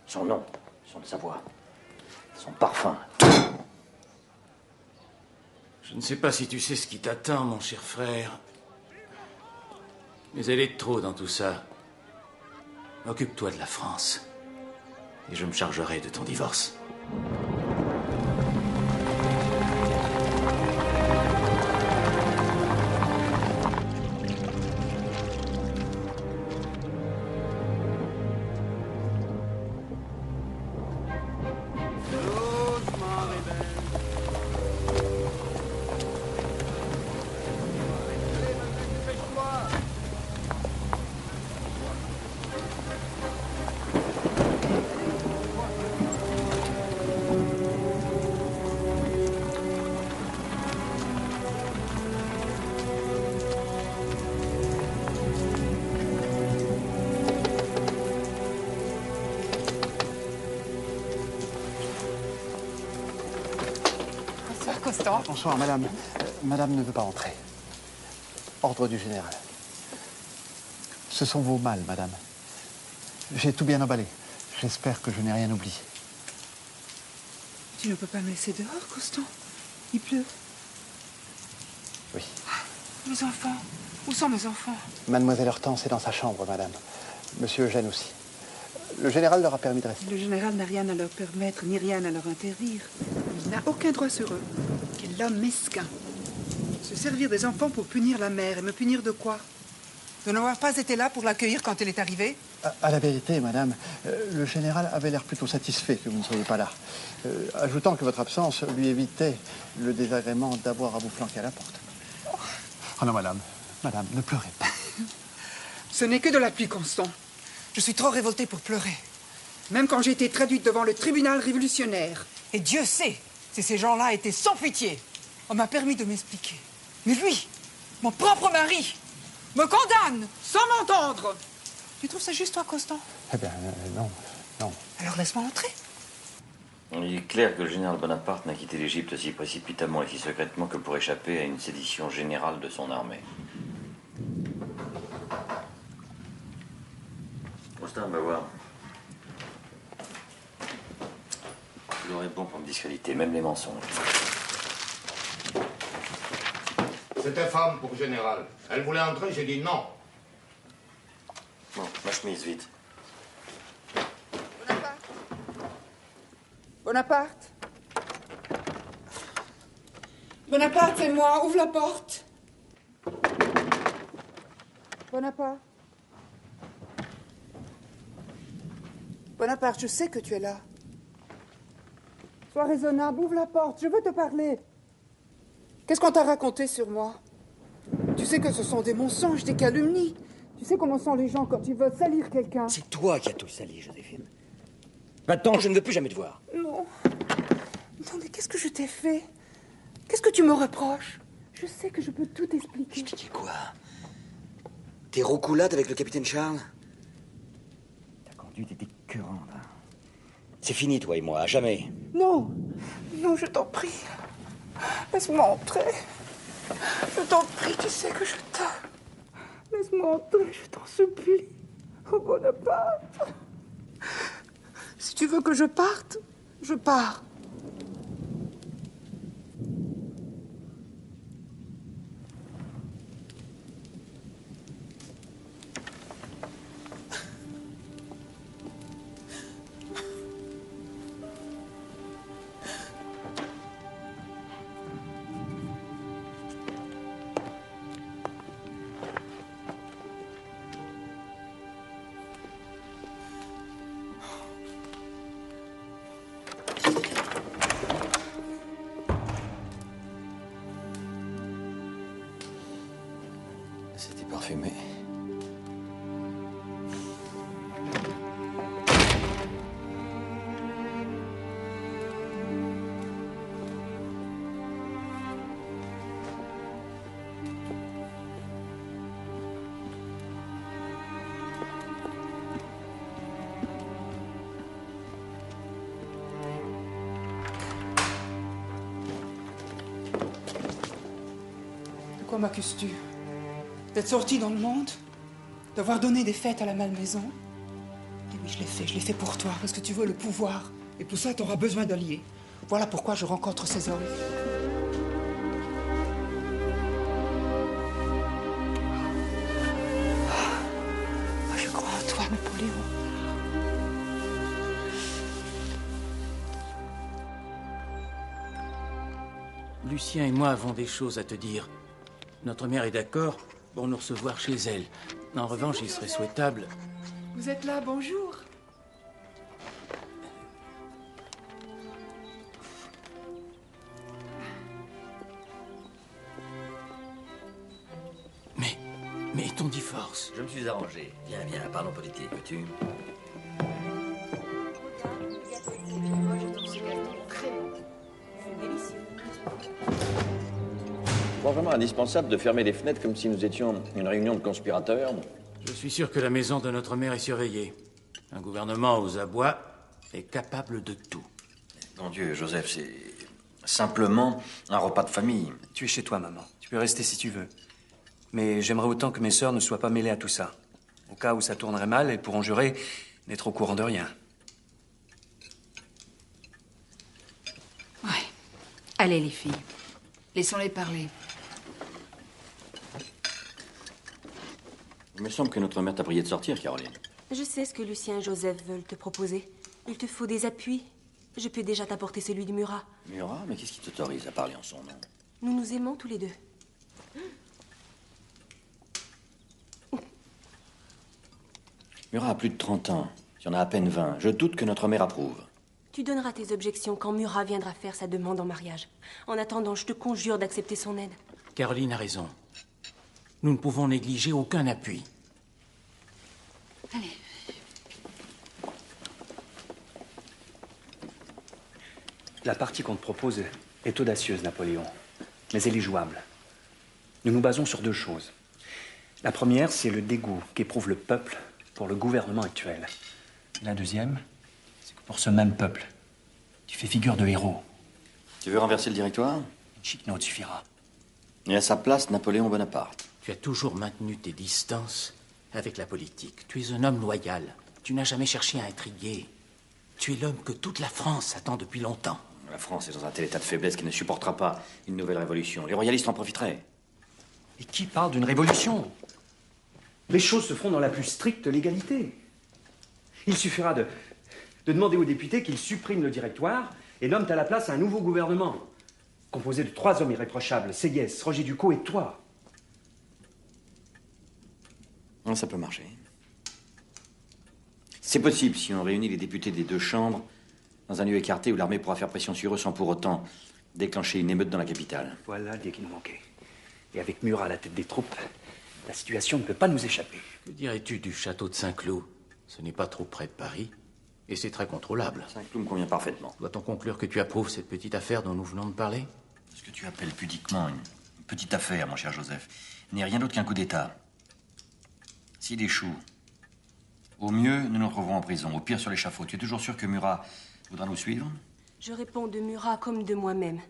Son nom, son de sa voix, son parfum. Je ne sais pas si tu sais ce qui t'attend, mon cher frère. Mais elle est de trop dans tout ça. Occupe-toi de la France. Et je me chargerai de ton divorce. Bonsoir, madame. Madame ne veut pas entrer. Ordre du général. Ce sont vos malles, madame. J'ai tout bien emballé. J'espère que je n'ai rien oublié. Tu ne peux pas me laisser dehors, Constant? Il pleut. Oui. Mes enfants. Où sont mes enfants? Mademoiselle Hortense est dans sa chambre, madame. Monsieur Eugène aussi. Le général leur a permis de rester. Le général n'a rien à leur permettre, ni rien à leur interdire. Il n'a aucun droit sur eux. Quel homme mesquin. Se servir des enfants pour punir la mère. Et me punir de quoi? De n'avoir pas été là pour l'accueillir quand elle est arrivée? À la vérité, madame, le général avait l'air plutôt satisfait que vous ne soyez pas là. Ajoutant que votre absence lui évitait le désagrément d'avoir à vous flanquer à la porte. Oh non, madame. Madame, ne pleurez pas. Ce n'est que de la pluie, Constant. Je suis trop révoltée pour pleurer. Même quand j'ai été traduite devant le tribunal révolutionnaire. Et Dieu sait si ces gens-là étaient sans pitié. On m'a permis de m'expliquer. Mais lui, mon propre mari, me condamne sans m'entendre. Tu trouves ça juste, toi, Constant? Eh bien, non, non. Alors laisse-moi entrer. Il est clair que le général Bonaparte n'a quitté l'Égypte si précipitamment et si secrètement que pour échapper à une sédition générale de son armée. Constant, va voir. Tout leur est bon pour me discréditer, même les mensonges. C'était femme pour général. Elle voulait entrer, j'ai dit non. Bon, ma chemise, vite. Bonaparte. Bonaparte, c'est moi. Ouvre la porte. Bonaparte. Bonaparte, je sais que tu es là. Sois raisonnable, ouvre la porte, je veux te parler. Qu'est-ce qu'on t'a raconté sur moi? Tu sais que ce sont des mensonges, des calomnies. Tu sais comment sont les gens quand ils veulent salir quelqu'un. C'est toi qui as tout sali, Joséphine. Maintenant, je ne veux plus jamais te voir. Non. Non, mais qu'est-ce que je t'ai fait? Qu'est-ce que tu me reproches? Je sais que je peux tout expliquer. Je te dis quoi? Tes roucoulades avec le capitaine Charles? Ta conduite est écœurante. Hein. C'est fini, toi et moi, à jamais. Non. Non, je t'en prie. Laisse-moi entrer. Je t'en prie, tu sais que je t'aime. Laisse-moi entrer, je t'en supplie. Oh, Bonaparte. Si tu veux que je parte, je pars. C'était parfumé. Pourquoi m'accuses-tu? D'être sorti dans le monde? D'avoir donné des fêtes à la malmaison? Et oui, je l'ai fait pour toi, parce que tu veux le pouvoir. Et pour ça, tu auras besoin d'alliés. Voilà pourquoi je rencontre ces hommes. Je crois en toi, Napoléon. Lucien et moi avons des choses à te dire. Notre mère est d'accord pour nous recevoir chez elle. En revanche, il serait souhaitable... Vous êtes là, bonjour. Mais ton divorce... Je me suis arrangé. Viens, parlons politique, veux-tu? C'est vraiment indispensable de fermer les fenêtres comme si nous étions une réunion de conspirateurs. Je suis sûr que la maison de notre mère est surveillée. Un gouvernement aux abois est capable de tout. Mon Dieu, Joseph, c'est simplement un repas de famille. Tu es chez toi, maman. Tu peux rester si tu veux. Mais j'aimerais autant que mes sœurs ne soient pas mêlées à tout ça. Au cas où ça tournerait mal, elles pourront jurer n'être au courant de rien. Ouais. Allez, les filles. Laissons-les parler. Il me semble que notre mère t'a prié de sortir, Caroline. Je sais ce que Lucien et Joseph veulent te proposer. Il te faut des appuis. Je peux déjà t'apporter celui de Murat. Murat? Mais qu'est-ce qui t'autorise à parler en son nom? Nous nous aimons tous les deux. Murat a plus de 30 ans. Il y en a à peine 20. Je doute que notre mère approuve. Tu donneras tes objections quand Murat viendra faire sa demande en mariage. En attendant, je te conjure d'accepter son aide. Caroline a raison. Nous ne pouvons négliger aucun appui. Allez. La partie qu'on te propose est audacieuse, Napoléon. Mais elle est jouable. Nous nous basons sur deux choses. La première, c'est le dégoût qu'éprouve le peuple pour le gouvernement actuel. La deuxième, c'est que pour ce même peuple, tu fais figure de héros. Tu veux renverser le directoire? Une chiquenote suffira. Et à sa place, Napoléon Bonaparte. Tu as toujours maintenu tes distances avec la politique. Tu es un homme loyal. Tu n'as jamais cherché à intriguer. Tu es l'homme que toute la France attend depuis longtemps. La France est dans un tel état de faiblesse qu'elle ne supportera pas une nouvelle révolution. Les royalistes en profiteraient. Et qui parle d'une révolution? Les choses se feront dans la plus stricte légalité. Il suffira de demander aux députés qu'ils suppriment le directoire et nomment à la place un nouveau gouvernement, composé de 3 hommes irréprochables, Séguès, Roger Ducos et toi. Non, ça peut marcher. C'est possible si on réunit les députés des 2 chambres dans un lieu écarté où l'armée pourra faire pression sur eux sans pour autant déclencher une émeute dans la capitale. Voilà l'idée qui nous manquait. Et avec Murat à la tête des troupes, la situation ne peut pas nous échapper. Que dirais-tu du château de Saint-Cloud? Ce n'est pas trop près de Paris, et c'est très contrôlable. Saint-Cloud me convient parfaitement. Doit-on conclure que tu approuves cette petite affaire dont nous venons de parler? Ce que tu appelles pudiquement une petite affaire, mon cher Joseph, n'est rien d'autre qu'un coup d'État. S'il échoue, au mieux, nous nous retrouverons en prison. Au pire, sur l'échafaud. Tu es toujours sûr que Murat voudra nous suivre? Je réponds de Murat comme de moi-même.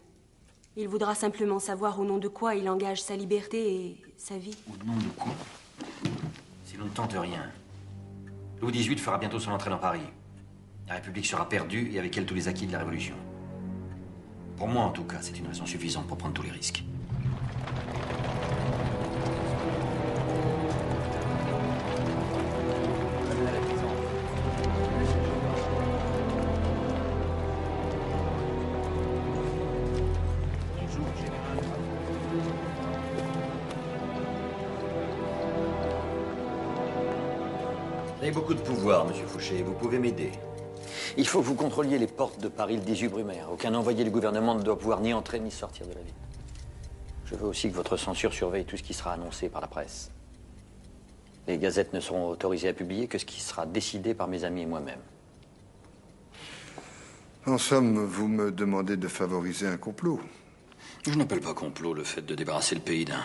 Il voudra simplement savoir au nom de quoi il engage sa liberté et sa vie. Au nom de quoi? Si l'on ne tente rien, Louis XVIII fera bientôt son entrée dans Paris. La République sera perdue et avec elle tous les acquis de la Révolution. Pour moi, en tout cas, c'est une raison suffisante pour prendre tous les risques. Vous avez beaucoup de pouvoir, monsieur Fouché. Vous pouvez m'aider. Il faut que vous contrôliez les portes de Paris le 18 Brumaire. Aucun envoyé du gouvernement ne doit pouvoir ni entrer ni sortir de la ville. Je veux aussi que votre censure surveille tout ce qui sera annoncé par la presse. Les gazettes ne seront autorisées à publier que ce qui sera décidé par mes amis et moi-même. En somme, vous me demandez de favoriser un complot. Je n'appelle pas complot le fait de débarrasser le pays d'un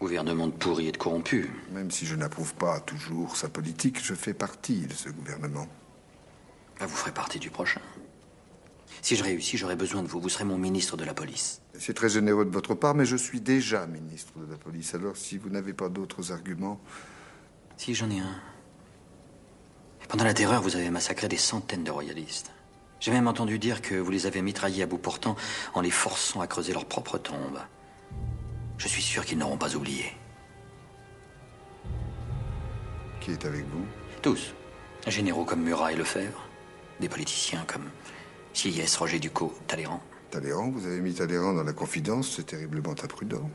gouvernement de pourri et de corrompu. Même si je n'approuve pas toujours sa politique, je fais partie de ce gouvernement. Là, vous ferez partie du prochain. Si je réussis, j'aurai besoin de vous. Vous serez mon ministre de la police. C'est très généreux de votre part, mais je suis déjà ministre de la police. Alors, si vous n'avez pas d'autres arguments... Si, j'en ai un. Pendant la Terreur, vous avez massacré des centaines de royalistes. J'ai même entendu dire que vous les avez mitraillés à bout portant en les forçant à creuser leur propre tombe. Je suis sûr qu'ils n'auront pas oublié. Qui est avec vous? Tous. Généraux comme Murat et Lefebvre. Des politiciens comme Sieyès, Roger Ducos, Talleyrand. Talleyrand, vous avez mis Talleyrand dans la confidence, c'est terriblement imprudent.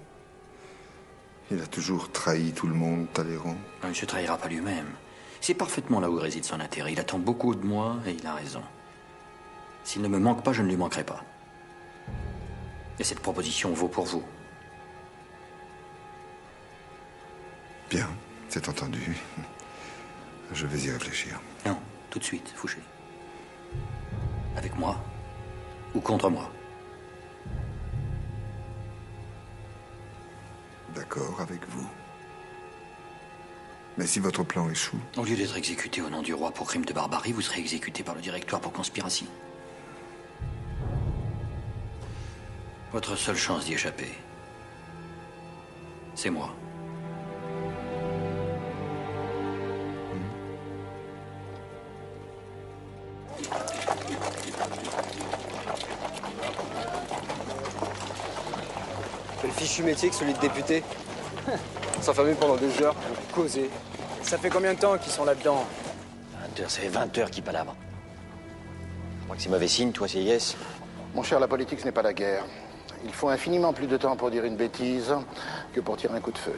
Il a toujours trahi tout le monde, Talleyrand. Il ne se trahira pas lui-même. C'est parfaitement là où réside son intérêt. Il attend beaucoup de moi et il a raison. S'il ne me manque pas, je ne lui manquerai pas. Et cette proposition vaut pour vous. Bien, c'est entendu. Je vais y réfléchir. Non, tout de suite, Fouché. Avec moi ou contre moi? D'accord avec vous. Mais si votre plan échoue... Au lieu d'être exécuté au nom du roi pour crime de barbarie, vous serez exécuté par le directoire pour conspiration. Votre seule chance d'y échapper, c'est moi. Quel fichu métier que celui de député. S'enfermer pendant 2 heures, causer. Ça fait combien de temps qu'ils sont là-dedans? 20 heures, ça fait 20 heures qu'ils palavrent. Je crois que c'est mauvais signe, toi, c'est yes. Mon cher, la politique, ce n'est pas la guerre. Il faut infiniment plus de temps pour dire une bêtise que pour tirer un coup de feu.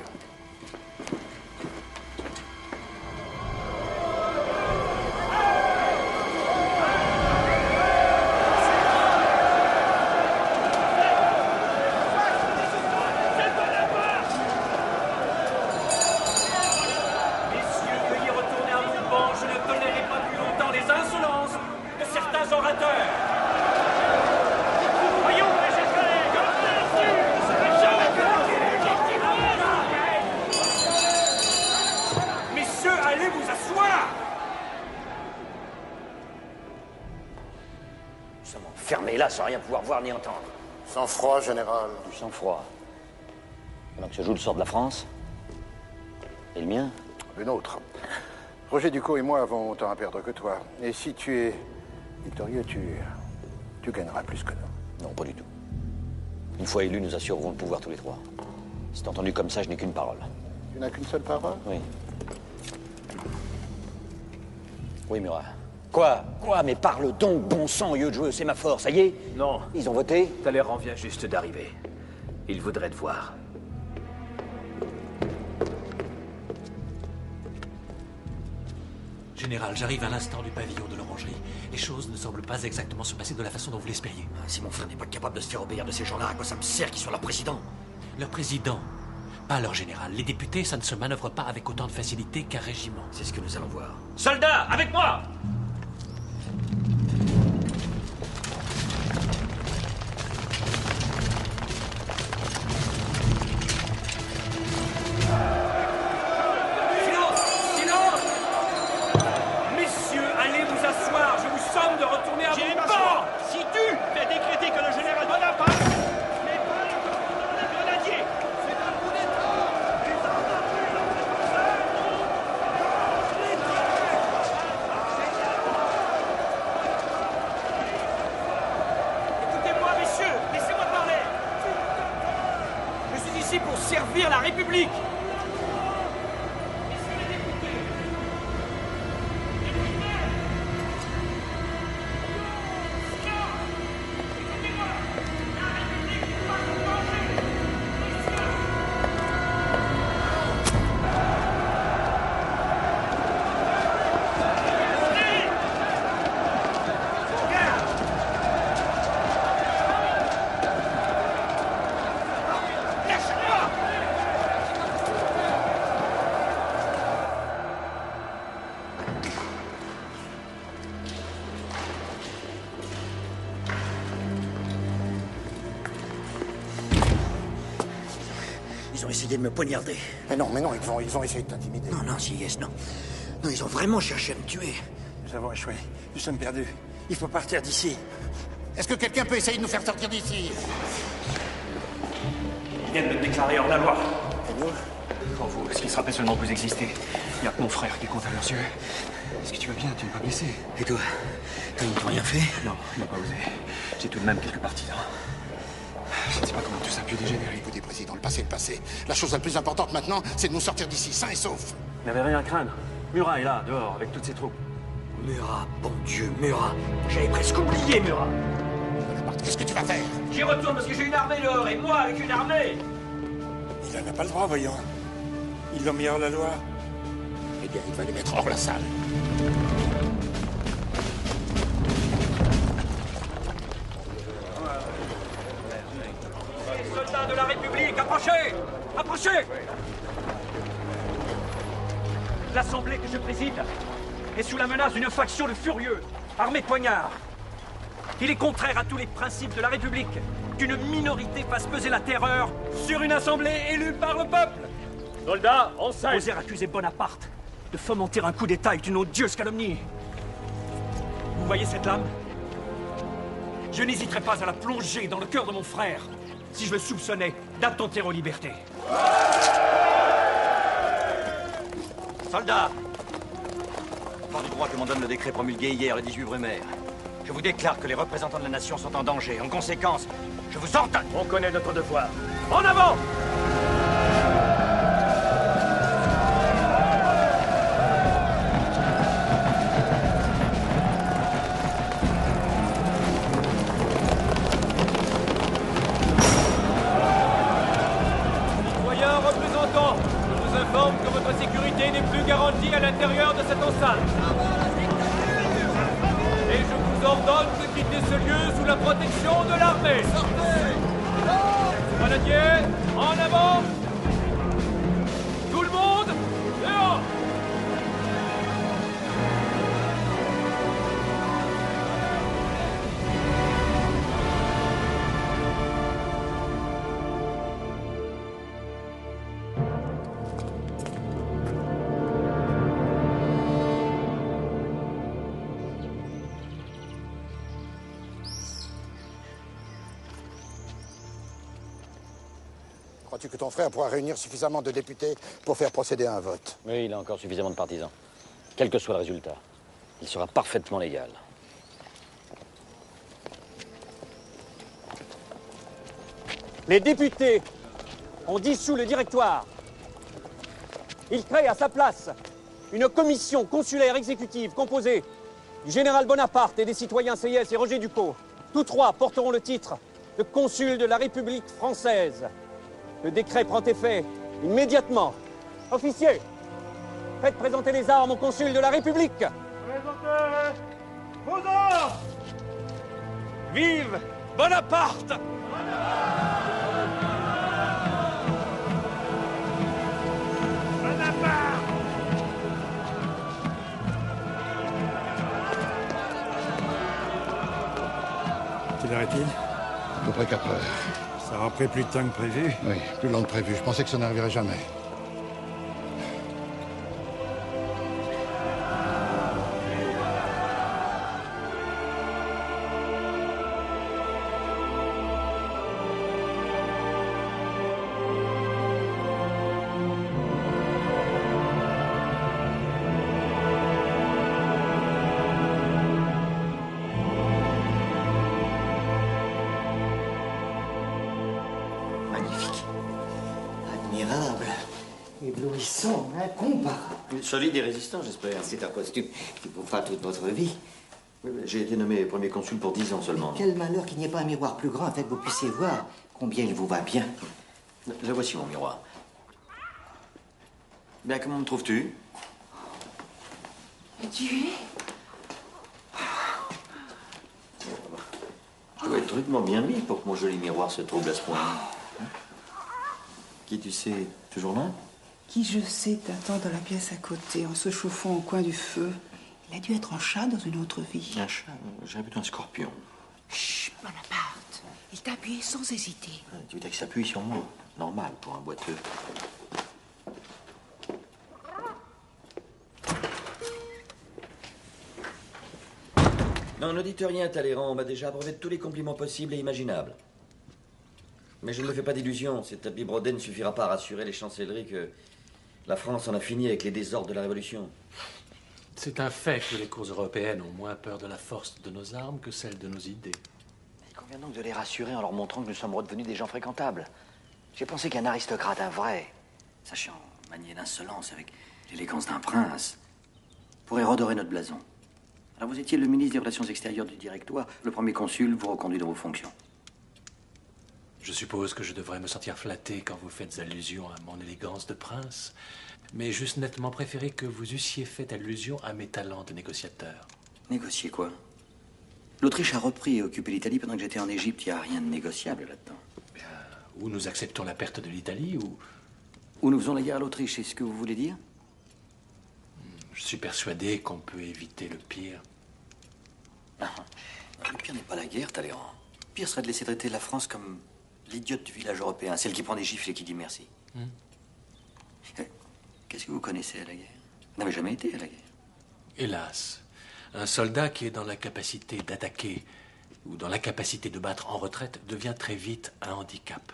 Là, sans rien pouvoir voir ni entendre. Sang-froid, général. Du sang-froid. Pendant que se joue le sort de la France. Et le mien? Le nôtre. Roger Ducos et moi avons autant à perdre que toi. Et si tu es victorieux, tu gagneras plus que nous. Non, pas du tout. Une fois élus, nous assurerons le pouvoir tous les trois. C'est entendu comme ça, je n'ai qu'une parole. Tu n'as qu'une seule parole? Oui. Oui, Murat. Quoi? Mais parle donc, bon sang, au lieu de jouer, c'est ma force, ça y est? Non. Ils ont voté? Talleyrand vient juste d'arriver. Il voudrait te voir. Général, j'arrive à l'instant du pavillon de l'orangerie. Les choses ne semblent pas exactement se passer de la façon dont vous l'espériez. Si mon frère n'est pas capable de se faire obéir de ces gens-là, à quoi ça me sert qu'ils soient leur président? Leur président, pas leur général. Les députés, ça ne se manœuvre pas avec autant de facilité qu'un régiment. C'est ce que nous allons voir. Soldats, avec moi! Servir la République. Ils ont essayé de me poignarder. Mais non, ils vont essayer de t'intimider. Non, Sieyès, non. Non, ils ont vraiment cherché à me tuer. Nous avons échoué. Nous sommes perdus. Il faut partir d'ici. Est-ce que quelqu'un peut essayer de nous faire sortir d'ici? Ils viennent de me déclarer hors la loi. Oh, vous, est-ce qu'ils se rappellent seulement que vous existez? Il n'y a que mon frère qui compte à leurs yeux. Est-ce que tu vas bien? Tu n'es pas blessé? Et toi? T'as rien fait? Non, il n'a pas osé. J'ai tout de même quelques partisans. Je ne sais pas comment tout ça a pu dégénérer. Écoutez, Président, le passé est le passé. La chose la plus importante maintenant, c'est de nous sortir d'ici, sains et saufs. Il n'avait rien à craindre. Murat est là, dehors, avec toutes ses troupes. Murat, bon Dieu, Murat. J'avais presque oublié Murat. Bonaparte, qu'est-ce que tu vas faire? J'y retourne parce que j'ai une armée dehors, et moi avec une armée. Il n'en a pas le droit, voyons. Ils l'ont mis hors la loi. Eh bien, il va les mettre hors la salle. Les soldats de la République, approchez! Approchez! L'assemblée que je préside est sous la menace d'une faction de furieux, armés de poignards. Il est contraire à tous les principes de la République qu'une minorité fasse peser la terreur sur une assemblée élue par le peuple. Soldats, en scène! Oser accuser Bonaparte de fomenter un coup d'État est une odieuse calomnie. Vous voyez cette lame? Je n'hésiterai pas à la plonger dans le cœur de mon frère si je le soupçonnais d'attenter aux libertés. Soldats, fort du droit que m'en donne le décret promulgué hier, le 18 Brumaire, je vous déclare que les représentants de la nation sont en danger. En conséquence, je vous ordonne. On connaît notre devoir. En avant! Citoyens représentants, je vous informe que votre sécurité n'est plus garantie à l'intérieur de cette enceinte. Et je vous ordonne de quitter ce lieu sous la protection de l'armée. Grenadiers, en avant! Tout le monde, dehors! Crois-tu que ton frère pourra réunir suffisamment de députés pour faire procéder à un vote? Oui, il a encore suffisamment de partisans. Quel que soit le résultat, il sera parfaitement légal. Les députés ont dissous le directoire. Ils créent à sa place une commission consulaire exécutive composée du général Bonaparte et des citoyens Seyès et Roger Ducos. Tous trois porteront le titre de consul de la République française. Le décret prend effet immédiatement. Officiers, faites présenter les armes au consul de la République. Présentez vos armes! Vive Bonaparte! Quelle heure est-il? À peu près 4 heures. Ça aura pris plus de temps que prévu. Oui, plus long que prévu. Je pensais que ça n'arriverait jamais. Magnifique. Admirable, éblouissant, incomparable. Solide et résistant, j'espère. C'est un costume qui vous fera toute votre vie. Oui, mais j'ai été nommé premier consul pour 10 ans seulement. Quel malheur qu'il n'y ait pas un miroir plus grand afin que vous puissiez voir combien il vous va bien. Le voici, mon miroir. Bien, comment me trouves-tu? Tu es? Je dois être rudement bien mis pour que mon joli miroir se trouble à ce point. Qui, tu sais, toujours là? Qui, je sais, t'attend dans la pièce à côté, en se chauffant au coin du feu. Il a dû être un chat dans une autre vie. Un chat? J'aurais plutôt un scorpion. Chut, Bonaparte. Il t'a appuyé sans hésiter. Tu veux dire qu'il s'appuie sur moi? Normal pour un boiteux. Non, ne dites rien, Talleyrand. On m'a déjà abreuvé de tous les compliments possibles et imaginables. Mais je ne me fais pas d'illusions. Cet habit brodé ne suffira pas à rassurer les chancelleries que la France en a fini avec les désordres de la Révolution. C'est un fait que les cours européennes ont moins peur de la force de nos armes que celle de nos idées. Il convient donc de les rassurer en leur montrant que nous sommes redevenus des gens fréquentables. J'ai pensé qu'un aristocrate, un vrai, sachant manier l'insolence avec l'élégance d'un prince, pourrait redorer notre blason. Alors vous étiez le ministre des Relations extérieures du Directoire. Le premier consul vous reconduit dans vos fonctions. Je suppose que je devrais me sentir flatté quand vous faites allusion à mon élégance de prince, mais j'eusse nettement préféré que vous eussiez fait allusion à mes talents de négociateur. Négocier quoi? L'Autriche a repris et occupé l'Italie pendant que j'étais en Égypte. Il n'y a rien de négociable là-dedans. Bien, ou nous acceptons la perte de l'Italie, ou nous faisons la guerre à l'Autriche, c'est ce que vous voulez dire? Je suis persuadé qu'on peut éviter le pire. Le pire n'est pas la guerre, Talleyrand. Le pire serait de laisser traiter la France comme l'idiote du village européen, celle qui prend des gifles et qui dit merci. Qu'est-ce que vous connaissez à la guerre? Vous n'avez jamais été à la guerre. Hélas, un soldat qui est dans la capacité d'attaquer ou dans la capacité de battre en retraite devient très vite un handicap.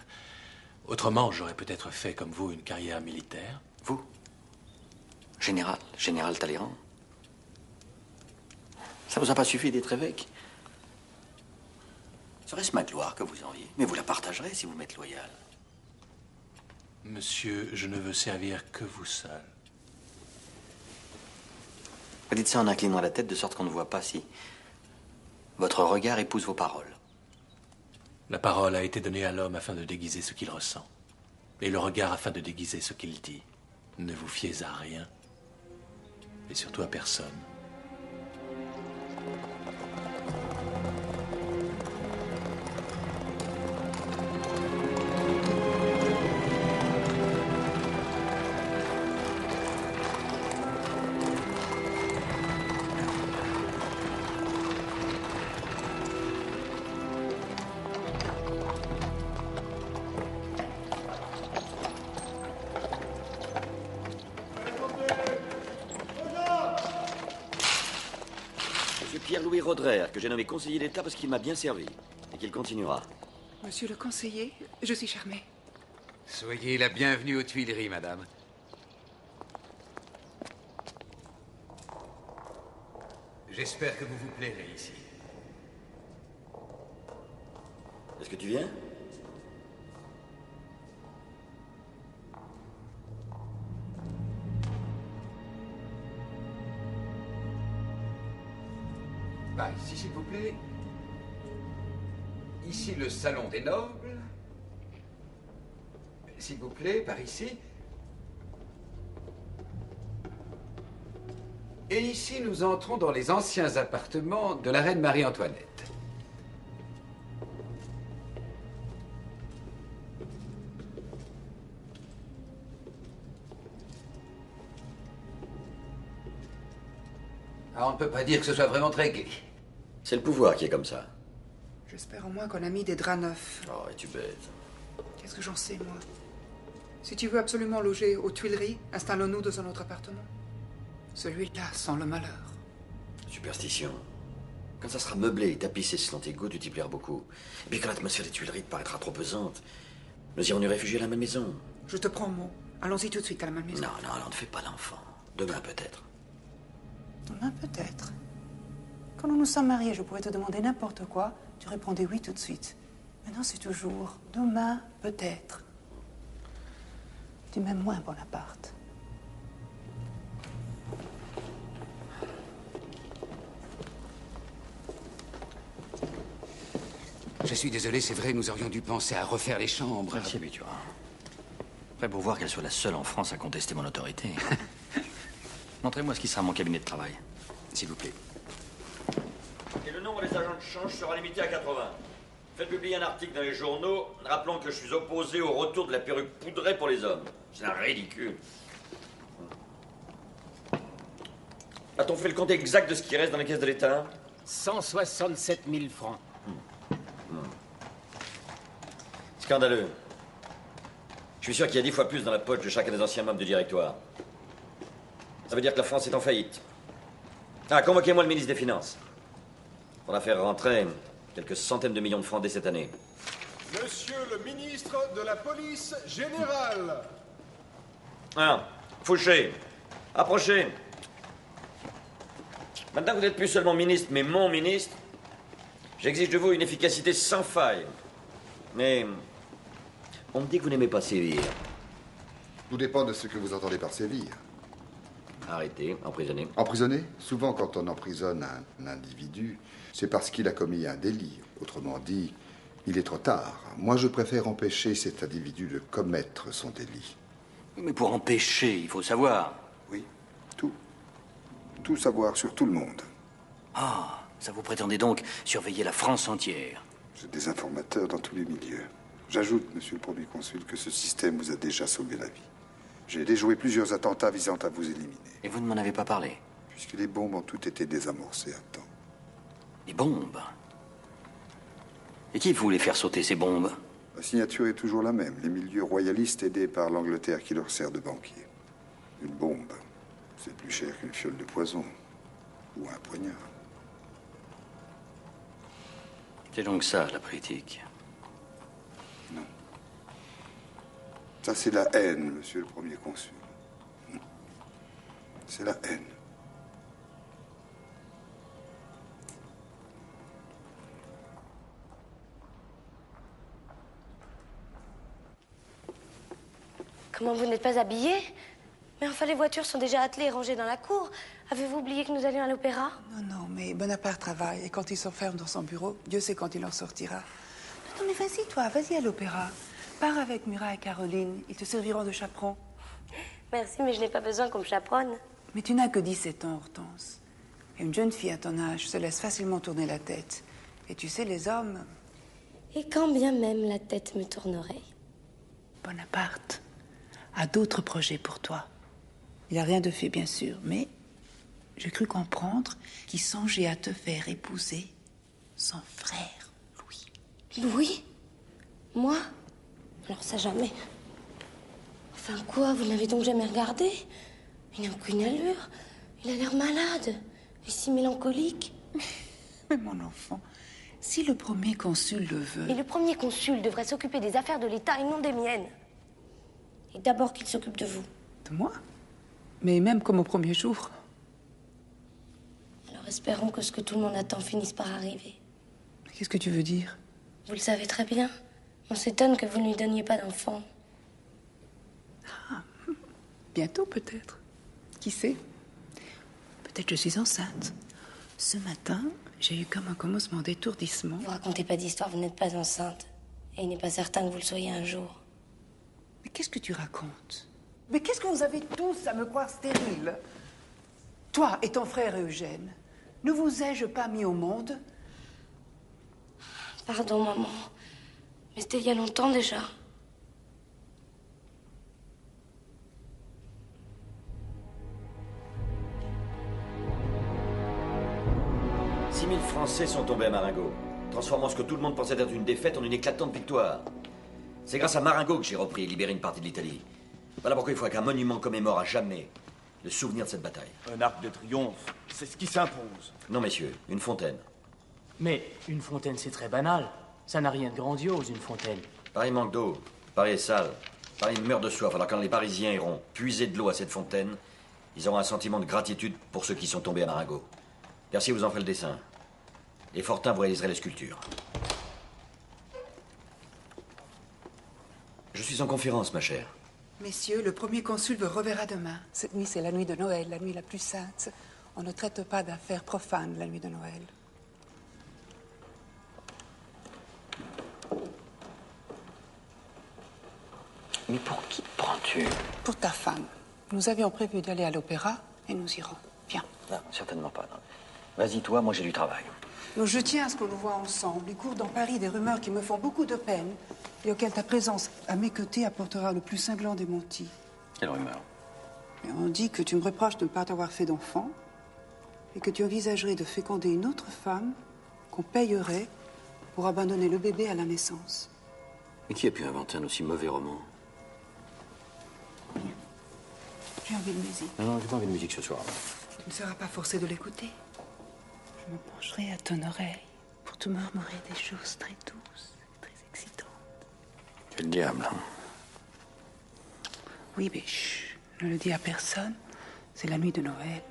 Autrement, j'aurais peut-être fait comme vous une carrière militaire. Vous? Général Talleyrand. Ça vous a pas suffi d'être évêque? Serait-ce ma gloire que vous enviez? Mais vous la partagerez si vous m'êtes loyal. Monsieur, je ne veux servir que vous seul. Vous dites ça en inclinant la tête de sorte qu'on ne voit pas si votre regard épouse vos paroles. La parole a été donnée à l'homme afin de déguiser ce qu'il ressent. Et le regard afin de déguiser ce qu'il dit. Ne vous fiez à rien. Et surtout à personne. Pierre-Louis Roderer, que j'ai nommé conseiller d'État parce qu'il m'a bien servi. Et qu'il continuera. Monsieur le conseiller, je suis charmée. Soyez la bienvenue aux Tuileries, madame. J'espère que vous vous plairez ici. Est-ce que tu viens? Bah, ici, s'il vous plaît. Ici, le salon des nobles. S'il vous plaît, par ici. Et ici, nous entrons dans les anciens appartements de la reine Marie-Antoinette. Ah, on ne peut pas dire que ce soit vraiment très gai. C'est le pouvoir qui est comme ça. J'espère au moins qu'on a mis des draps neufs. Oh, es-tu bête? Qu'est-ce que j'en sais, moi? Si tu veux absolument loger aux Tuileries, installons-nous dans un autre appartement. Celui-là sent le malheur. Superstition. Quand ça sera meublé et tapissé selon tes goûts, tu t'y plairas beaucoup. Et puis quand l'atmosphère des Tuileries te paraîtra trop pesante, nous irons nous réfugier à la Malmaison. Je te prends mot. Allons-y tout de suite à la Malmaison. Non, non, alors ne fais pas l'enfant. Demain peut-être. Demain peut-être. Quand nous nous sommes mariés, je pouvais te demander n'importe quoi. Tu répondais oui tout de suite. Maintenant, c'est toujours demain peut-être. Tu m'aimes moins, Bonaparte. Je suis désolé, c'est vrai, nous aurions dû penser à refaire les chambres. Merci, Buturin. Prêt pour voir qu'elle soit la seule en France à contester mon autorité. Montrez-moi ce qui sera mon cabinet de travail, s'il vous plaît. Et le nombre des agents de change sera limité à 80. Faites publier un article dans les journaux rappelant que je suis opposé au retour de la perruque poudrée pour les hommes. C'est un ridicule. A-t-on fait le compte exact de ce qui reste dans les caisses de l'État? 167 000 francs. Scandaleux. Je suis sûr qu'il y a 10 fois plus dans la poche de chacun des anciens membres du directoire. Ça veut dire que la France est en faillite. Ah, convoquez-moi le ministre des Finances. On va faire rentrer quelques centaines de millions de francs dès cette année. Monsieur le ministre de la police générale. Ah, Fouché, approchez. Maintenant que vous n'êtes plus seulement ministre, mais mon ministre, j'exige de vous une efficacité sans faille. Mais on me dit que vous n'aimez pas sévir. Tout dépend de ce que vous entendez par sévir. Arrêter, emprisonner. Emprisonner? Souvent, quand on emprisonne un individu, c'est parce qu'il a commis un délit. Autrement dit, il est trop tard. Moi, je préfère empêcher cet individu de commettre son délit. Mais pour empêcher, il faut savoir. Oui, tout. Tout savoir sur tout le monde. Ah, ça vous prétendez donc surveiller la France entière? J'ai des informateurs dans tous les milieux. J'ajoute, monsieur le Premier Consul, que ce système vous a déjà sauvé la vie. J'ai déjoué plusieurs attentats visant à vous éliminer. Et vous ne m'en avez pas parlé? Puisque les bombes ont toutes été désamorcées à temps. Les bombes? Et qui voulait faire sauter ces bombes? La signature est toujours la même. Les milieux royalistes aidés par l'Angleterre qui leur sert de banquier. Une bombe, c'est plus cher qu'une fiole de poison. Ou un poignard. C'est donc ça, la politique? Non. Ça, c'est la haine, monsieur le Premier Consul. C'est la haine. Comment vous n'êtes pas habillé? Mais enfin, les voitures sont déjà attelées et rangées dans la cour. Avez-vous oublié que nous allions à l'opéra? Non, mais Bonaparte travaille et quand il s'enferme dans son bureau, Dieu sait quand il en sortira. Non, mais vas-y, toi, vas-y à l'opéra. Pars avec Murat et Caroline, ils te serviront de chaperon. Merci, mais je n'ai pas besoin qu'on me chaperonne. Mais tu n'as que 17 ans, Hortense. Et une jeune fille à ton âge se laisse facilement tourner la tête. Et tu sais, les hommes... Et quand bien même la tête me tournerait. Bonaparte a d'autres projets pour toi. Il n'y a rien de fait, bien sûr, mais j'ai cru comprendre qu'il songeait à te faire épouser son frère, Louis. Louis? Moi? Alors ça, jamais. Enfin quoi, vous n'avez donc jamais regardé? Il n'a aucune allure. Il a l'air malade. Et si mélancolique. Mais mon enfant, si le premier consul le veut... Et le premier consul devrait s'occuper des affaires de l'État et non des miennes. Et d'abord qu'il s'occupe de vous. De moi? Mais même comme au premier jour. Alors espérons que ce que tout le monde attend finisse par arriver. Qu'est-ce que tu veux dire? Vous le savez très bien. On s'étonne que vous ne lui donniez pas d'enfant. Ah, bientôt peut-être. Qui sait? Peut-être je suis enceinte. Ce matin, j'ai eu comme un commencement d'étourdissement. Vous racontez pas d'histoire, vous n'êtes pas enceinte. Et il n'est pas certain que vous le soyez un jour. Mais qu'est-ce que tu racontes? Mais qu'est-ce que vous avez tous à me croire stérile? Toi et ton frère Eugène, ne vous ai-je pas mis au monde? Pardon, maman. Mais c'était il y a longtemps déjà. « 6000 Français sont tombés à Marengo, transformant ce que tout le monde pensait être une défaite en une éclatante victoire. C'est grâce à Marengo que j'ai repris et libéré une partie de l'Italie. Voilà pourquoi il faut qu'un monument commémore à jamais le souvenir de cette bataille. Un arc de triomphe, c'est ce qui s'impose. Non, messieurs, une fontaine. Mais une fontaine, c'est très banal. Ça n'a rien de grandiose, une fontaine. Paris manque d'eau, Paris est sale, Paris meurt de soif. Alors quand les Parisiens iront puiser de l'eau à cette fontaine, ils auront un sentiment de gratitude pour ceux qui sont tombés à Marengo. Percy vous en fait le dessin. Et Fortin vous réaliserez les sculptures. Je suis en conférence, ma chère. Messieurs, le premier consul vous reverra demain. Cette nuit, c'est la nuit de Noël, la nuit la plus sainte. On ne traite pas d'affaires profanes la nuit de Noël. Mais pour qui prends-tu? Pour ta femme. Nous avions prévu d'aller à l'opéra et nous irons. Viens. Non, certainement pas. Non. Vas-y, toi, moi j'ai du travail. Donc, je tiens à ce qu'on nous voit ensemble. Il court dans Paris des rumeurs qui me font beaucoup de peine et auxquelles ta présence à mes côtés apportera le plus cinglant des mentis. Quelle rumeur? Et on dit que tu me reproches de ne pas t'avoir fait d'enfant et que tu envisagerais de féconder une autre femme qu'on payerait pour abandonner le bébé à la naissance. Mais qui a pu inventer un aussi mauvais roman? J'ai envie de musique. Non, j'ai pas envie de musique ce soir. Tu ne seras pas forcé de l'écouter. Je me pencherai à ton oreille pour te murmurer des choses très douces, très excitantes. Quel diable. Oui, mais chut, ne le dis à personne. C'est la nuit de Noël.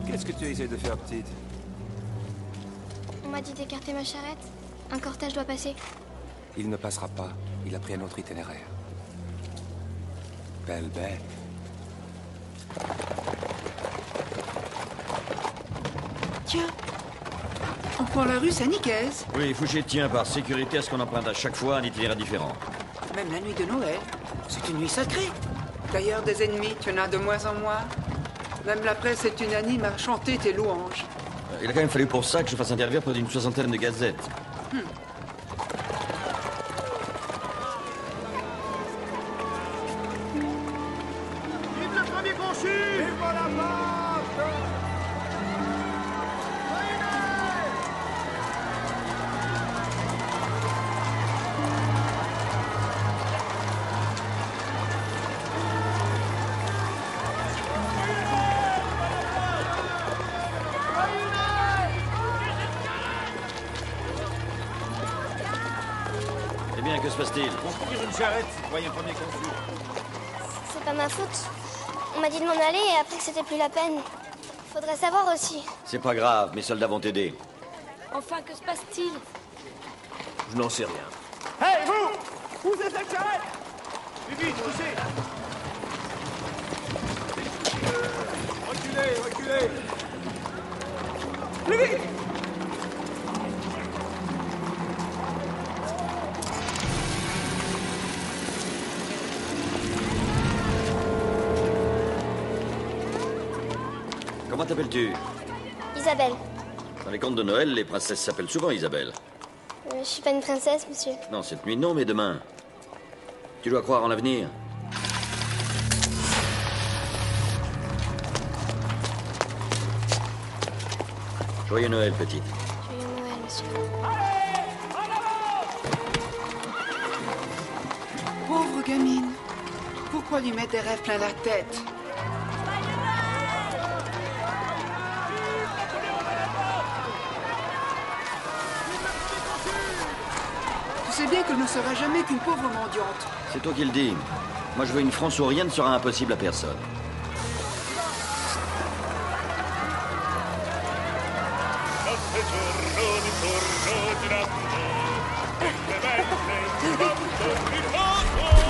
Qu'est-ce que tu essaies de faire, petite? On m'a dit d'écarter ma charrette. Un cortège doit passer. Il ne passera pas. Il a pris un autre itinéraire. Belle bête. Tiens, on prend la rue Saint-Nicaise. Oui, Fouché tient par sécurité à ce qu'on emprunte à chaque fois un itinéraire différent. Même la nuit de Noël, c'est une nuit sacrée. D'ailleurs, des ennemis, tu en as de moins en moins. Même la presse est unanime à chanter tes louanges. Il a quand même fallu pour ça que je fasse interviewer près d'une 60aine de gazettes. Vive le premier conçu! Vive Bonaparte! Eh bien, que se passe-t-il? Construire une charrette, citoyen premier consul. C'est pas ma faute. On m'a dit de m'en aller et après que c'était plus la peine. Faudrait savoir aussi. C'est pas grave, mes soldats vont t'aider. Enfin, que se passe-t-il? Je n'en sais rien. Hey, vous! Poussez cette charrette! Plus vite, poussez! Reculez, reculez! Plus vite! Comment t'appelles-tu? Isabelle. Dans les contes de Noël, les princesses s'appellent souvent Isabelle. Je suis pas une princesse, monsieur. Non, cette nuit, non, mais demain. Tu dois croire en l'avenir. Joyeux Noël, petite. Joyeux Noël, monsieur. Pauvre gamine. Pourquoi lui mettre des rêves plein la tête? Tu sais bien qu'elle ne sera jamais qu'une pauvre mendiante. C'est toi qui le dis. Moi, je veux une France où rien ne sera impossible à personne. Giorno di torno,